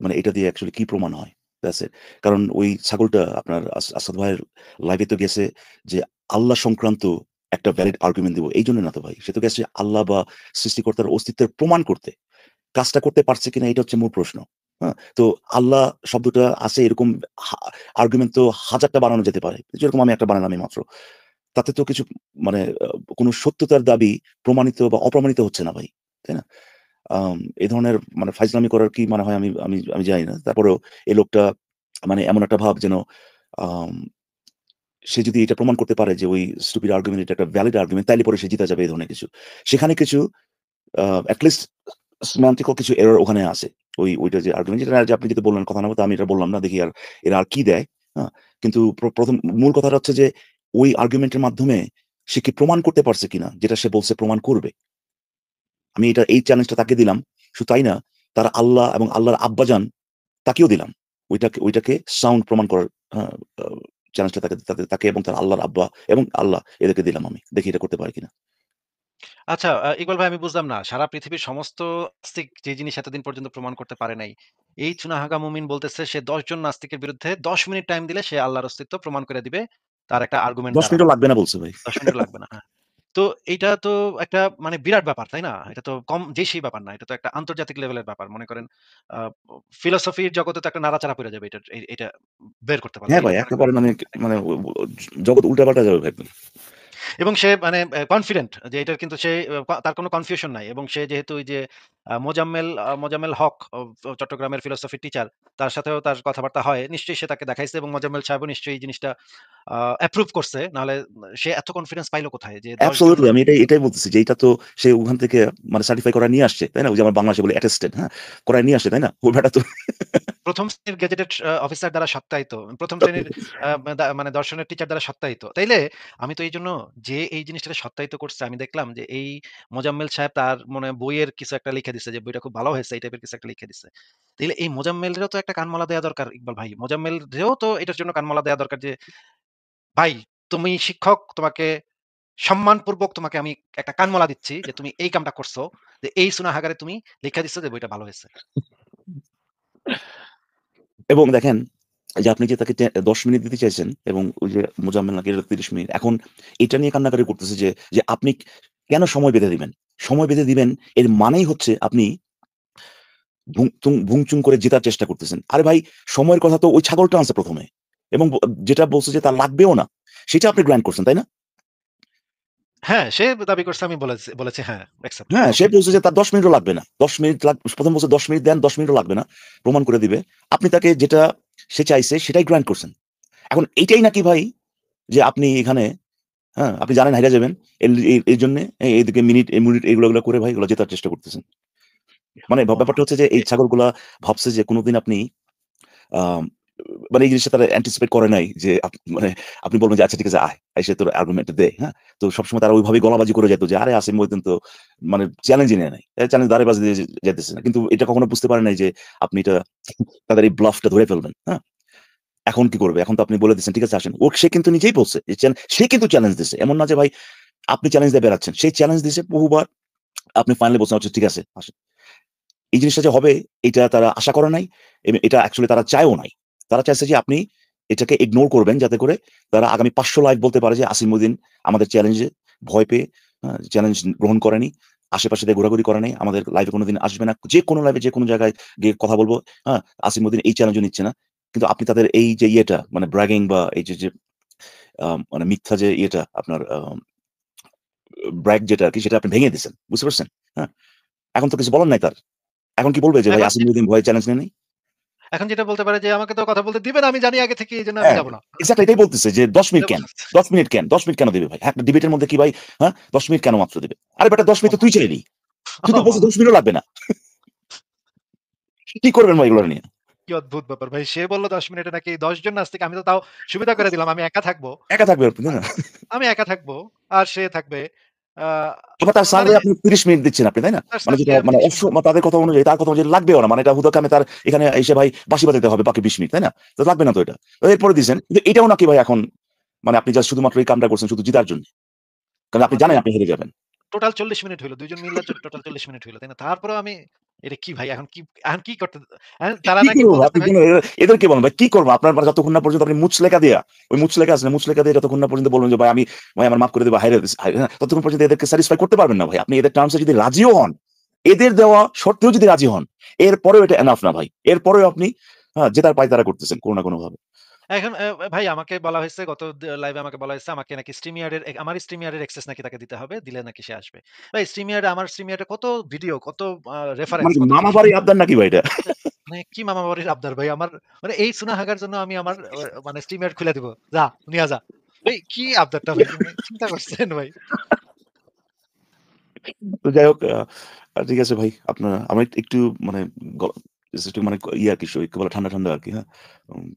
মানে এটা দিয়ে অ্যাকচুয়ালি কি প্রমাণ হয়? That's it. কারণ ওই ছাগলটা আপনার আসাদ ভাইয়ের লাইভে তো গেছে যে আল্লাহ সংক্রান্ত একটা ভ্যালিড আর্গুমেন্ট দিব। এইজন্য না তো ভাই। সে তো গেছে আল্লাহ বা সৃষ্টিকর্তার অস্তিত্বের প্রমাণ করতে। কাজটা করতে পারছে কিনা এটা হচ্ছে মূল প্রশ্ন। হ্যাঁ? তো আল্লাহ শব্দটা আছে এরকম হা আর্গুমেন্ট তো হাজারটা বানানো যেতে পারে। যেরকম আমি একটা বানালাম এই মাত্র। তাতে তো কিছু মানে কোন সত্যতার দাবি প্রমাণিত বা অপ্রমাণিত হচ্ছে না ভাই। তাই না? এ ধরনের মানে ফাইজলামি করার কি মানে হয় আমি আমি আমি জানি না। তারপরেও এই লোকটা মানে এমন একটা ভাব যেন আম সে যদি এটা প্রমাণ করতে পারে যে ওই স্টুপিড আর্গুমেন্ট এটা একটা ভ্যালিড আর্গুমেন্ট, তাইলে পরে সে জিতা যাবে এই ধরনের কিছু। সেখানে কিছু অ্যাটলিস্ট সেমান্টিক্যাল কিছু এরর ওখানে আছে। ওইটা যে আর্গুমেন্ট যেটা যে আপনি যেটা বললেন কথা না বলতে আমি এটা বললাম না, দেখি আর এরা আর কি দেয়। হ্যাঁ? কিন্তু প্রথম মূল কথাটা হচ্ছে যে ওই আর্গুমেন্টের মাধ্যমে সে কি প্রমাণ করতে পারছে কিনা যেটা সে বলছে প্রমাণ করবে। আমি এই চ্যালেঞ্জটা তাকে দিলাম। শুধু তাই না, তার আল্লাহ এবং আল্লাহর আব্বাজান তাকেও দিলাম। ওইটাকে সাউন্ড প্রমাণ করার চ্যালেঞ্জটা তাকে এবং তার আল্লাহর আব্বা এবং আল্লাহ এদেরকে দিলাম আমি। দেখি এটা করতে পারি কিনা। আচ্ছা, ইকবাল ভাই আমি বুঝলাম না। সারা পৃথিবীর সমস্ত নাস্তিক যে জিনিস এতদিন পর্যন্ত প্রমাণ করতে পারে নাই। এই চুনাহাগা মুমিন বলতেছে সে ১০ জন নাস্তিকের বিরুদ্ধে ১০ মিনিট টাইম দিলে সে আল্লাহর অস্তিত্ব প্রমাণ করে দিবে। তার একটা আর্গুমেন্ট ১০ দ্বারা। মিনিটও লাগবে না বলছে ভাই। ১০ মিনিটও লাগবে না। হ্যাঁ। তো এইটা তো একটা মানে বিরাট ব্যাপার, তাই না? এটা তো কম সেই ব্যাপার না। এটা তো একটা আন্তর্জাতিক লেভেলের ব্যাপার। মনে করেন আ ফিলোসফির জগতে তো একটা নাড়াচাড়া পইড়া যাবে এটা বের করতে পারলে। হ্যাঁ এটা ভাই, মনে করেন একেবারে মানে জগৎ উল্টাপাল্টা যাবে ভাই একদম। এবং সে মানে কনফিডেন্ট যে এটার কিন্তু সে তার কোনো কনফিউশন নাই এবং সে যেহেতু ওই যে মোজাম্মেল হক চট্টগ্রামের ফিলোসফি টিচার তার সাথেও তার কথাবার্তা হয়। নিশ্চয়ই সে তাকে দেখাইছে এবং মোজাম্মেল সাহেবও নিশ্চয়ই এই জিনিসটা অ্যাপ্রুভ করছে। নাহলে সে এত কনফিডেন্স পাইল কোথায় যে ১০ জন অ্যাবসলিউটলি আমি এটাই বলতেছি যে এটা তো সে ওখান থেকে মানে সার্টিফাই করা নিয়ে আসছে, তাই না? ওই যে আমার বাংলাদেশে বলে অ্যাটেস্টেড, হ্যাঁ? করায় নিয়ে আসছে, তাই না? ওই ব্যাটা তো ১ম শ্রেণীর গেজেটেড অফিসার দ্বারা সত্যায়িত। ১ম শ্রেণীর মানে দর্শনের টিচার দ্বারা সত্যায়িত। তাইলে আমি তো এইজন্য যে এই জিনিসটাকে সত্যায়িত করছে আমি দেখলাম যে এই মোজাম্মেল সাহেব তার মনে হয় বইয়ের কিছু একটা লিখে দিছে যে বইটা খুব ভালো হয়েছে এই টাইপের কিছু একটা লিখে দিছে। তাইলে এই মোজাম্মেলরেও তো একটা কানমলা দেয়া দরকার ইকবাল ভাই। মোজাম্মেলরেও তো এটার জন্য কানমলা দেয়া দরকার যে ভাই তুমি শিক্ষক তোমাকে সম্মানপূর্বক তোমাকে আমি একটা কানমলা দিচ্ছি যে তুমি এই কামটা করছো। যে এই সুনাহাগারে তুমি লিখে দিচ্ছ যে বইটা ভালো হয়েছে। এবং দেখেন যে আপনি যে তাকে ১০ মিনিট দিতে চাইছেন এবং ওই যে মোজাম্মেল নাকি ৩০ মিনিট। এখন এটা নিয়ে কান্নাকাটি করতেছে যে আপনি কেন সময় বেঁধে দিবেন? সময় বেঁধে দিবেন এর মানেই হচ্ছে আপনি ভুংচুং করে জেতার চেষ্টা করতেছেন। আরে ভাই, সময়ের কথা তো ওই ছাগলটা আনছে ১ম এ এবং যেটা বলছে যে তার লাগবেও না, সেটা আপনি গ্র্যান্ট করছেন, তাই না? হ্যাঁ, সে দাবি করছে আমি বলেছি হ্যাঁ, অ্যাকসেপ্ট হ্যাঁ, সে ওকে। বলছে যে তার ১০ মিনিটও লাগবে না। ১০ মিনিট ১ম বলছে ১০ মিনিট দেন, ১০ মিনিটও লাগবে না। প্রমাণ করে দিবে। আপনি তাকে যেটা সে চাইছে সেটাই গ্র্যান্ট করছেন। এখন এইটাই নাকি ভাই যে আপনি এখানে, হ্যাঁ, আপনি জানেন হাইরা যাবেন। এইজন্যে এইদিকে মিনিট এগুলো করে ভাই এগুলো জেতার চেষ্টা করতেছেন। মানে ব্যাপারটা হচ্ছে যে এই ছাগলগুলা ভাবছে যে কোনদিন আপনি আম মানে এই জিনিসটা তারা anticipate করে নাই যে মানে আপনি বলবেন যে, "আচ্ছা ঠিক আছে আয়, এসে তোর আর্গুমেন্ট দে।" হ্যাঁ? তো সবসময় তারা ওইভাবেই গলাবাজি করে যেত যে, "আরে আসিফ মহিউদ্দিন তো মানে চ্যালেঞ্জই নেয় নাই। চ্যালেঞ্জ দাঁড়াবাজি দিয়ে যাইতেছে না।" কিন্তু এটা কখনো বুঝতে পারে নাই যে আপনি এটা তাদের এই ব্লাফটা ধরে ফেলবেন। হ্যাঁ? এখন কি করবে? এখন তো আপনি বলে দিচ্ছেন, "ঠিক আছে আসেন।" সে কিন্তু নিজেই বলছে যে সে কিন্তু চ্যালেঞ্জ দিছে। এমন না যে ভাই আপনি চ্যালেঞ্জ দিয়ে বেড়াচ্ছেন। সে চ্যালেঞ্জ দিছে বহুবার। আপনি ফাইনালি বলছেন, "আচ্ছা ঠিক আছে, আসেন।" এই জিনিসটা যে হবে এটা তারা আশা করে নাই এবং এটা অ্যাকচুয়ালি তারা চায়ও নাই। তারা চাইছে যে আপনি এটাকে ইগনোর করবেন যাতে করে তারা আগামী ৫০০ লাইভ বলতে পারে যে আসিফ মহিউদ্দিন আমাদের চ্যালেঞ্জে ভয় পেয়ে চ্যালেঞ্জ গ্রহণ করেনি। আশেপাশে দিয়ে ঘোরাঘুরি করে নাই। আমাদের লাইভে কোনদিন আসবে না। যেকোনো লাইভে যেকোনো জায়গায় গিয়ে কথা বলব। হ্যাঁ? আসিফ মহিউদ্দিন এই চ্যালেঞ্জও নিচ্ছে না। কিন্তু আপনি তাদের এই যে ইয়েটা মানে ব্র্যাগিং বা এই যে মানে মিথ্যা যে ইয়েটা আপনার ব্র্যাগ যেটা আরকি সেটা আপনি ভেঙে দিছেন। বুঝতে পারছেন? হ্যাঁ? এখন তো কিছু বলার নাই তার। এখন কি বলবে যে ভাই এখন আসিফ মহিউদ্দিন ভয়ে চ্যালেঞ্জ নেয় নাই? এখন যেটা বলতে পারে যে আমাকে তো কথা বলতে দিবে না আমি জানি আগে থেকে এইজন্য আমি হ্যাঁ, যাব না। এক্সাক্টলি এটাই বলতেছে যে ১০ মিনিট এটা কেন? ১০ মিনিট কেন? ১০ মিনিট কেন দিবে ভাই? একটা ডিবেটের মধ্যে কি ভাই, হ্যাঁ? ১০ মিনিট কেন মাত্র দিবে? আরে বেটা ১০ মিনিট তো তুই চাইলি। তুই তো বলছিস ১০ মিনিটও লাগবে না। কি করবেন ভাই এগুলো নিয়ে? কি অদ্ভুত ব্যাপার ভাই। সে বলল ১০ মিনিটে নাকি ১০ জন নাস্তিক আমি তো তাও সুবিধা করে দিলাম। আমি একা থাকবো। একা থাকবে আপনি, আ তাই না? আমি একা থাকবো। আর সে থাকবে। আ আবার তার মানে সার্ভে আপনি ৩০ মিনিট দিচ্ছেন আপনি, তাই না? তার মানে সাথে যেটা আমি মানে ৩০ মিনিট দিব। তাদের কথা অনুযায়ী তার কথা অনুযায়ী লাগবেও না। মানে এটা হুদাকামে তার এখানে এসে ভাই বাঁশি বাজাতে হবে বাকি ২০ মিনিট, তাই না? তো লাগবে না তো এটা। তো এরপরে দিছেন। কিন্তু এটাও নাকি ভাই এখন মানে আপনি জাস্ট শুধুমাত্র এই কামটা করছেন শুধু জিতার জন্য। কারণ আপনি আমার তো জানেন আপনি হেরে যাবেন। টোটাল ৪০ মিনিট হইল। ২ জন মিল্লা টোটাল ৪০ মিনিট হইল। তাই না? তারপরেও আমি এটা কি ভাই এখন কি করতে এখন তারা কি নাকি করব? বলতেছে আপনি ভাই এদেরকে বলেন ভাই কি করব? আপনার মানে যতক্ষণ না পর্যন্ত আপনি মুচলেকা দিয়া, ওই মুচলেকা আছে না? মুচলেকা দিয়ে যতক্ষণ না পর্যন্ত বলবেন যে ভাই ভাই আমার মাফ করে দিবা হাইরে হ্যাঁ, ততক্ষণ পর্যন্ত এদেরকে স্যাটিসফাই করতে পারবেন না ভাই। আপনি এদের টার্মস এ যদি রাজিও হন, এদের দেওয়া শর্তেও যদি রাজি হন, এরপরেও এটা এনাফ না ভাই। এরপরেও আপনি জেতার পায়তারা করতেছেন কোন না কোনভাবে। এখন ভাই আমাকে বলা হয়েছে গত লাইভে আমাকে বলা হয়েছে আমাকে নাকি আমার স্ট্রিমিয়ার্ড এর অ্যাক্সেস নাকি তাকে দিতে হবে। দিলে নাকি সে আসবে। ভাই আমার স্ট্রিমিয়ার্ড এ কত ভিডিও, কত রেফারেন্স, মানে কত মামা জিনিস বাড়ির আবদার নাকি ভাই এটা? মানে কি মামা বাড়ির আবদার ভাই আমার মানে এই সুনাহাগার জন্য আমি আমার মানে স্ট্রিমিয়ার্ড খুলে দিব। যা নিয়া যা। ভাই কি আবদারটা ভাই তুমি চিন্তা করছেন ভাই? তো যাই হোক ঠিক আছে ভাই। আপনার আমার একটু মানে গ একটু মানে ইয়ে আরকি কি বলে ঠান্ডা, ঠান্ডা আরকি, হ্যাঁ? উম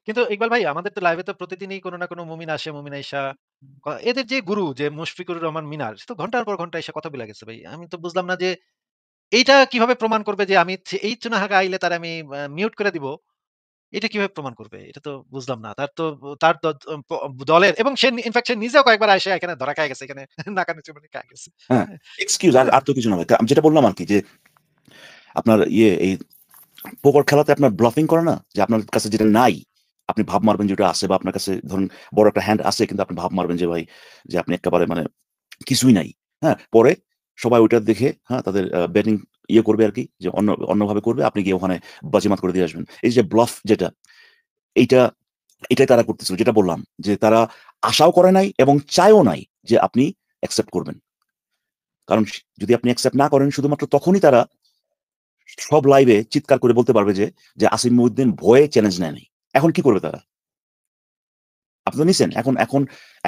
কিন্তু ইকবাল ভাই আমাদের তো লাইভে তো প্রতিদিনই কোনো না কোনো মুমিন আসে, মুমিন আইসা এদের যে গুরু যে মুশফিকুর রহমান মিনার সে তো ঘন্টার পর ঘন্টা এসে কথা বলে গেছে ভাই। আমি তো বুঝলাম না যে এইটা কিভাবে প্রমাণ করবে যে আমি এই চুনাহাগা আইলে তারে আমি মিউট করে দিব। এটা কিভাবে প্রমাণ করবে? এটা তো বুঝলাম না। তার তো তার দ প দলের এবং সে ইনফেক্ট সে নিজেও কয়েকবার আইসা এখানে ধরা খায়া গেছে। এখানে নাকানি-চুবানি খায়া গেছে। হ্যাঁ, হ্যাঁ, এক্সকিউজ আর হ্যাঁ, আর তো কিছু না ভাই। আমি যেটা বললাম আরকি যে আপনার এই পোকার খেলাতে আপনার ব্লাফিং করে না? যে আপনার কাছে যেটা নাই, আপনি ভাব মারবেন যে ওটা আছে বা আপনার কাছে ধরুন বড় একটা হ্যান্ড আছে কিন্তু আপনি ভাব মারবেন যে ভাই যে আপনি এক্কেবারে মানে কিছুই নাই। হ্যাঁ? পরে সবাই ওইটা দেখে হ্যাঁ, তাদের ব্যাটিং করবে আরকি যে অন্যভাবে করবে। আপনি গিয়ে ওখানে বাজিমাত করে দিয়ে আসবেন। এই যে ব্লাফ যেটা, এইটা এটাই তারা করতেছিল যেটা বললাম যে তারা আশাও করে নাই এবং চায়ও নাই যে আপনি অ্যাকসেপ্ট করবেন। কারণ যদি আপনি অ্যাকসেপ্ট না করেন শুধুমাত্র তখনই তারা সব লাইভে চিৎকার করে বলতে পারবে যে আসিফ মহিউদ্দিন ভয়ে চ্যালেঞ্জ নেয় নাই। এখন কি করবে তারা? আপনি তো নিছেন।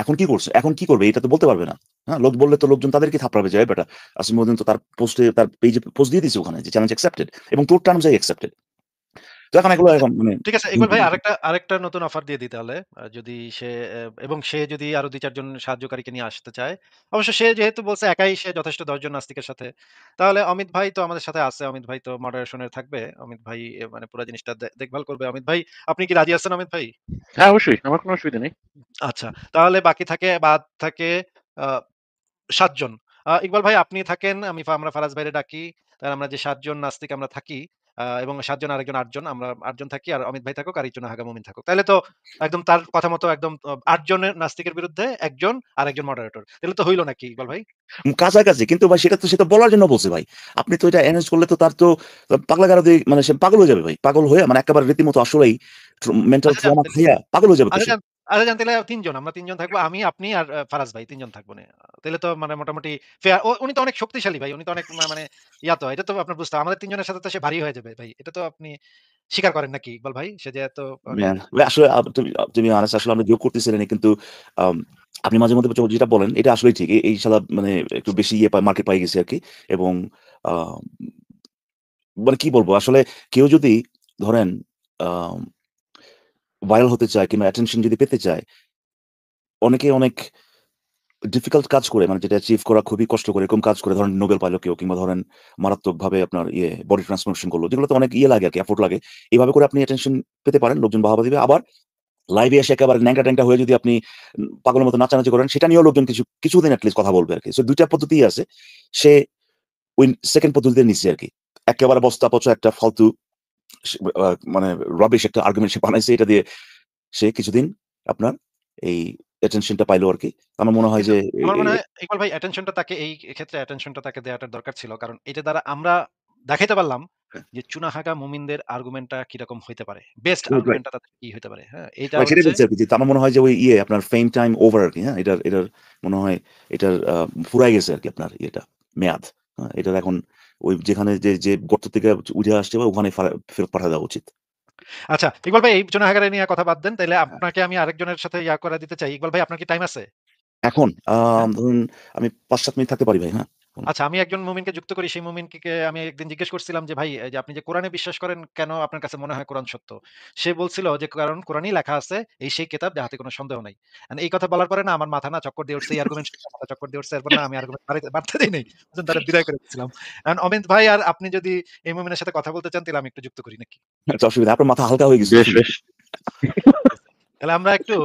এখন কি করছে? এখন কি করবে? এটা তো বলতে পারবে না। হ্যাঁ? লোক বললে তো লোকজন তাদেরকে থাপড়াবে যে, "এই বেটা আসিফ মহিউদ্দিন তো তার পোস্টে তার পেজে পোস্ট দিয়ে দিছে ওখানে যে চ্যালেঞ্জ অ্যাকসেপ্টেড এবং তোর টার্মস অ্যাকসেপ্টেড।" তো এখন এগুলো আচ্ছা এখন মানে ঠিক আছে ইকবাল ভাই আরেকটা নতুন অফার দিয়ে দিই তাহলে। যদি সে এবং সে যদি আরো ২-৪ জন সাহায্যকারীকে নিয়ে আসতে চায়। অবশ্য সে যেহেতু বলছে একাই সে যথেষ্ট ১০ জন নাস্তিকের সাথে। তাহলে অমিত ভাই তো আমাদের সাথে আছে। অমিত ভাই তো মডারেশন এ থাকবে। অমিত ভাই মানে পুরা জিনিসটা দেখভাল করবে। অমিত ভাই আপনি কি রাজি আছেন অমিত ভাই? হ্যাঁ, অবশ্যই। আমার কোনো অসুবিধা নেই। আচ্ছা। তাহলে বাদ থাকে আ ৭ জন। ইকবাল ভাই আপনি থাকেন, আমরা ফারাজ ভাইরে ডাকি। তাহলে আমরা যে ৭ জন নাস্তিক আমরা থাকি এবং ৭ জন আরেকজন ৮ জন। আমরা ৮ জন থাকি আর অমিত ভাই থাকুক আর একজন হাগা মুমিন থাকুক। তাইলে তো একদম তার কথা মতো একদম ৮ জনের নাস্তিকের বিরুদ্ধে ১ জন আর একজন মডারেটর। তাহলে তো হইল নাকি ইকবাল ভাই? কাছাকাছি। কিন্তু ভাই সেটা তো বলার জন্য বলছে ভাই। আপনি তো এটা এনহান্স করলে তো তার তো পাগলা গারদে মানে সে পাগল হয়ে যাবে ভাই। পাগল হয়ে মানে একেবারে রীতিমতো আসলেই মেন্টাল আচ্ছা যান ট্রমা তাইলে খাইয়া পাগল হয়ে যাবে তো আচ্ছা সে। যান আচ্ছা যান তাইলে ৩ জন। আমরা ৩ জন থাকবো। আমি, আপনি আর ফারাজ ভাই ৩ জন থাকবো নে। তাইলে তো মানে মোটামুটি ফেয়ার উনি তো অনেক শক্তিশালী ভাই। উনি তো অনেক মানে তো এটা তো আপনার বুঝতে হবে। আমাদের ৩ জনের সাথে তো সে ভারী হয়ে যাবে ভাই। এটা তো আপনি স্বীকার করেন নাকি ইকবাল ভাই? সে যে এত মানে ভাই আসলে to be honest আসলে আমরা জোক করতেছিলেন কিন্তু আম আপনি মাঝে মধ্যে যেটা বলেন এটা আসলেই ঠিক। এই শালা মানে একটু বেশি মার্কেট পাই গেছে আরকি। এবং আ মানে কি বলবো আসলে কেউ যদি ধরেন আম ভাইরাল হতে চায় কিংবা অ্যাটেনশন যদি পেতে চায়, অনেকে অনেক ডিফিকাল্ট কাজ করে মানে যেটা অ্যাচিভ করা খুবই কষ্টকর এরকম কাজ করে ধরেন নোবেল পাইল কেউ কিংবা ধরেন মারাত্মকভাবে আপনার বডি ট্রান্সফরমেশন করলো। যেগুলোতে অনেক লাগে আরকি এফোর্ট লাগে। এভাবে করে আপনি অ্যাটেনশন পেতে পারেন, লোকজন বাহবা দিবে। আবার লাইভে এসে একেবারে ন্যাংটা-ট্যাংটা হয়ে যদি আপনি পাগলের মতো নাচানাচি করেন সেটা নিয়েও লোকজন কিছুদিন এট লিস্ট কথা বলবে আরকি। সো ২ টা পদ্ধতিই আছে। সে ওই 2nd পদ্ধতিতে নিচ্ছে আরকি। একেবারে বস্তা-পচা একটা ফালতু সে আ মানে রাবিশ একটা আর্গুমেন্ট সে বানাইছে এটা দিয়ে সে কিছুদিন আপনার এই অ্যাটেনশনটা পাইলো আরকি। আমার মনে হয় কিন্তু যে আমার মনে হয় ইকবাল ভাই অ্যাটেনশনটা তাকে এই ক্ষেত্রে অ্যাটেনশনটা তাকে দেওয়াটা দরকার ছিল। কারণ এটা দ্বারা আমরা দেখাইতে পারলাম যে চুনাহাগা মুমিনদের আর্গুমেন্টটা কিরকম হইতে পারে। Best right. আর্গুমেন্টটা তাদের কি হইতে পারে। হ্যাঁ? এইটা সেটাই হচ্ছে বলছি আরকি যে আমার মনে হয় যে ওই আপনার ফেম টাইম ওভার আরকি, হ্যাঁ? এটার মনে হয় এটার ফুরায় গেছে আরকি আপনার মেয়াদ। হ্যাঁ? এটার এখন ওই যেখানে যে গর্ত থেকে উঠে আসছে বা ওখানে ফেরত পাঠায় দেওয়া উচিত। আচ্ছা ইকবাল ভাই এই চুনাহাগারে নিয়ে কথা বাদ দেন। তাইলে হ্যাঁ। আপনাকে আমি আরেকজনের সাথে করে দিতে চাই। ইকবাল ভাই আপনার কি টাইম আছে? এখন হ্যাঁ? ধরুন আমি ৫-৭ মিনিট থাকতে পারি ভাই, হ্যাঁ? বলুন। আচ্ছা আমি একজন মুমিনকে যুক্ত করি। সেই মুমিনকে আমি একদিন জিজ্ঞেস করছিলাম যে, "ভাই এই যে আপনি যে কোরআনে বিশ্বাস করেন কেন আপনার কাছে মনে হয় কোরআন সত্য?" সে বলছিল যে, "কারণ কোরআনেই লেখা আছে এই সেই কিতাব যাহাতে কোনো সন্দেহ নাই।" এই কথা বলার পরে না আমার মাথা না চক্কর দিয়ে উঠছে। এই আর্গুমেন্ট শুনে মাথা চক্কর দিয়ে উঠছে। এরপর না আমি আর্গুমেন্ট বাড়তে দেই নাই। তারে বিদায় করে দিয়েছিলাম। এখন অমিত ভাই আর আপনি যদি এই মুমিনের সাথে কথা বলতে চান তাহলে আমি একটু যুক্ত করি নাকি? আচ্ছা অসুবিধা আপনার মাথা হালকা হয়ে গেছে তো বেশ, শুনে। বেশ। তাহলে আমরা একটু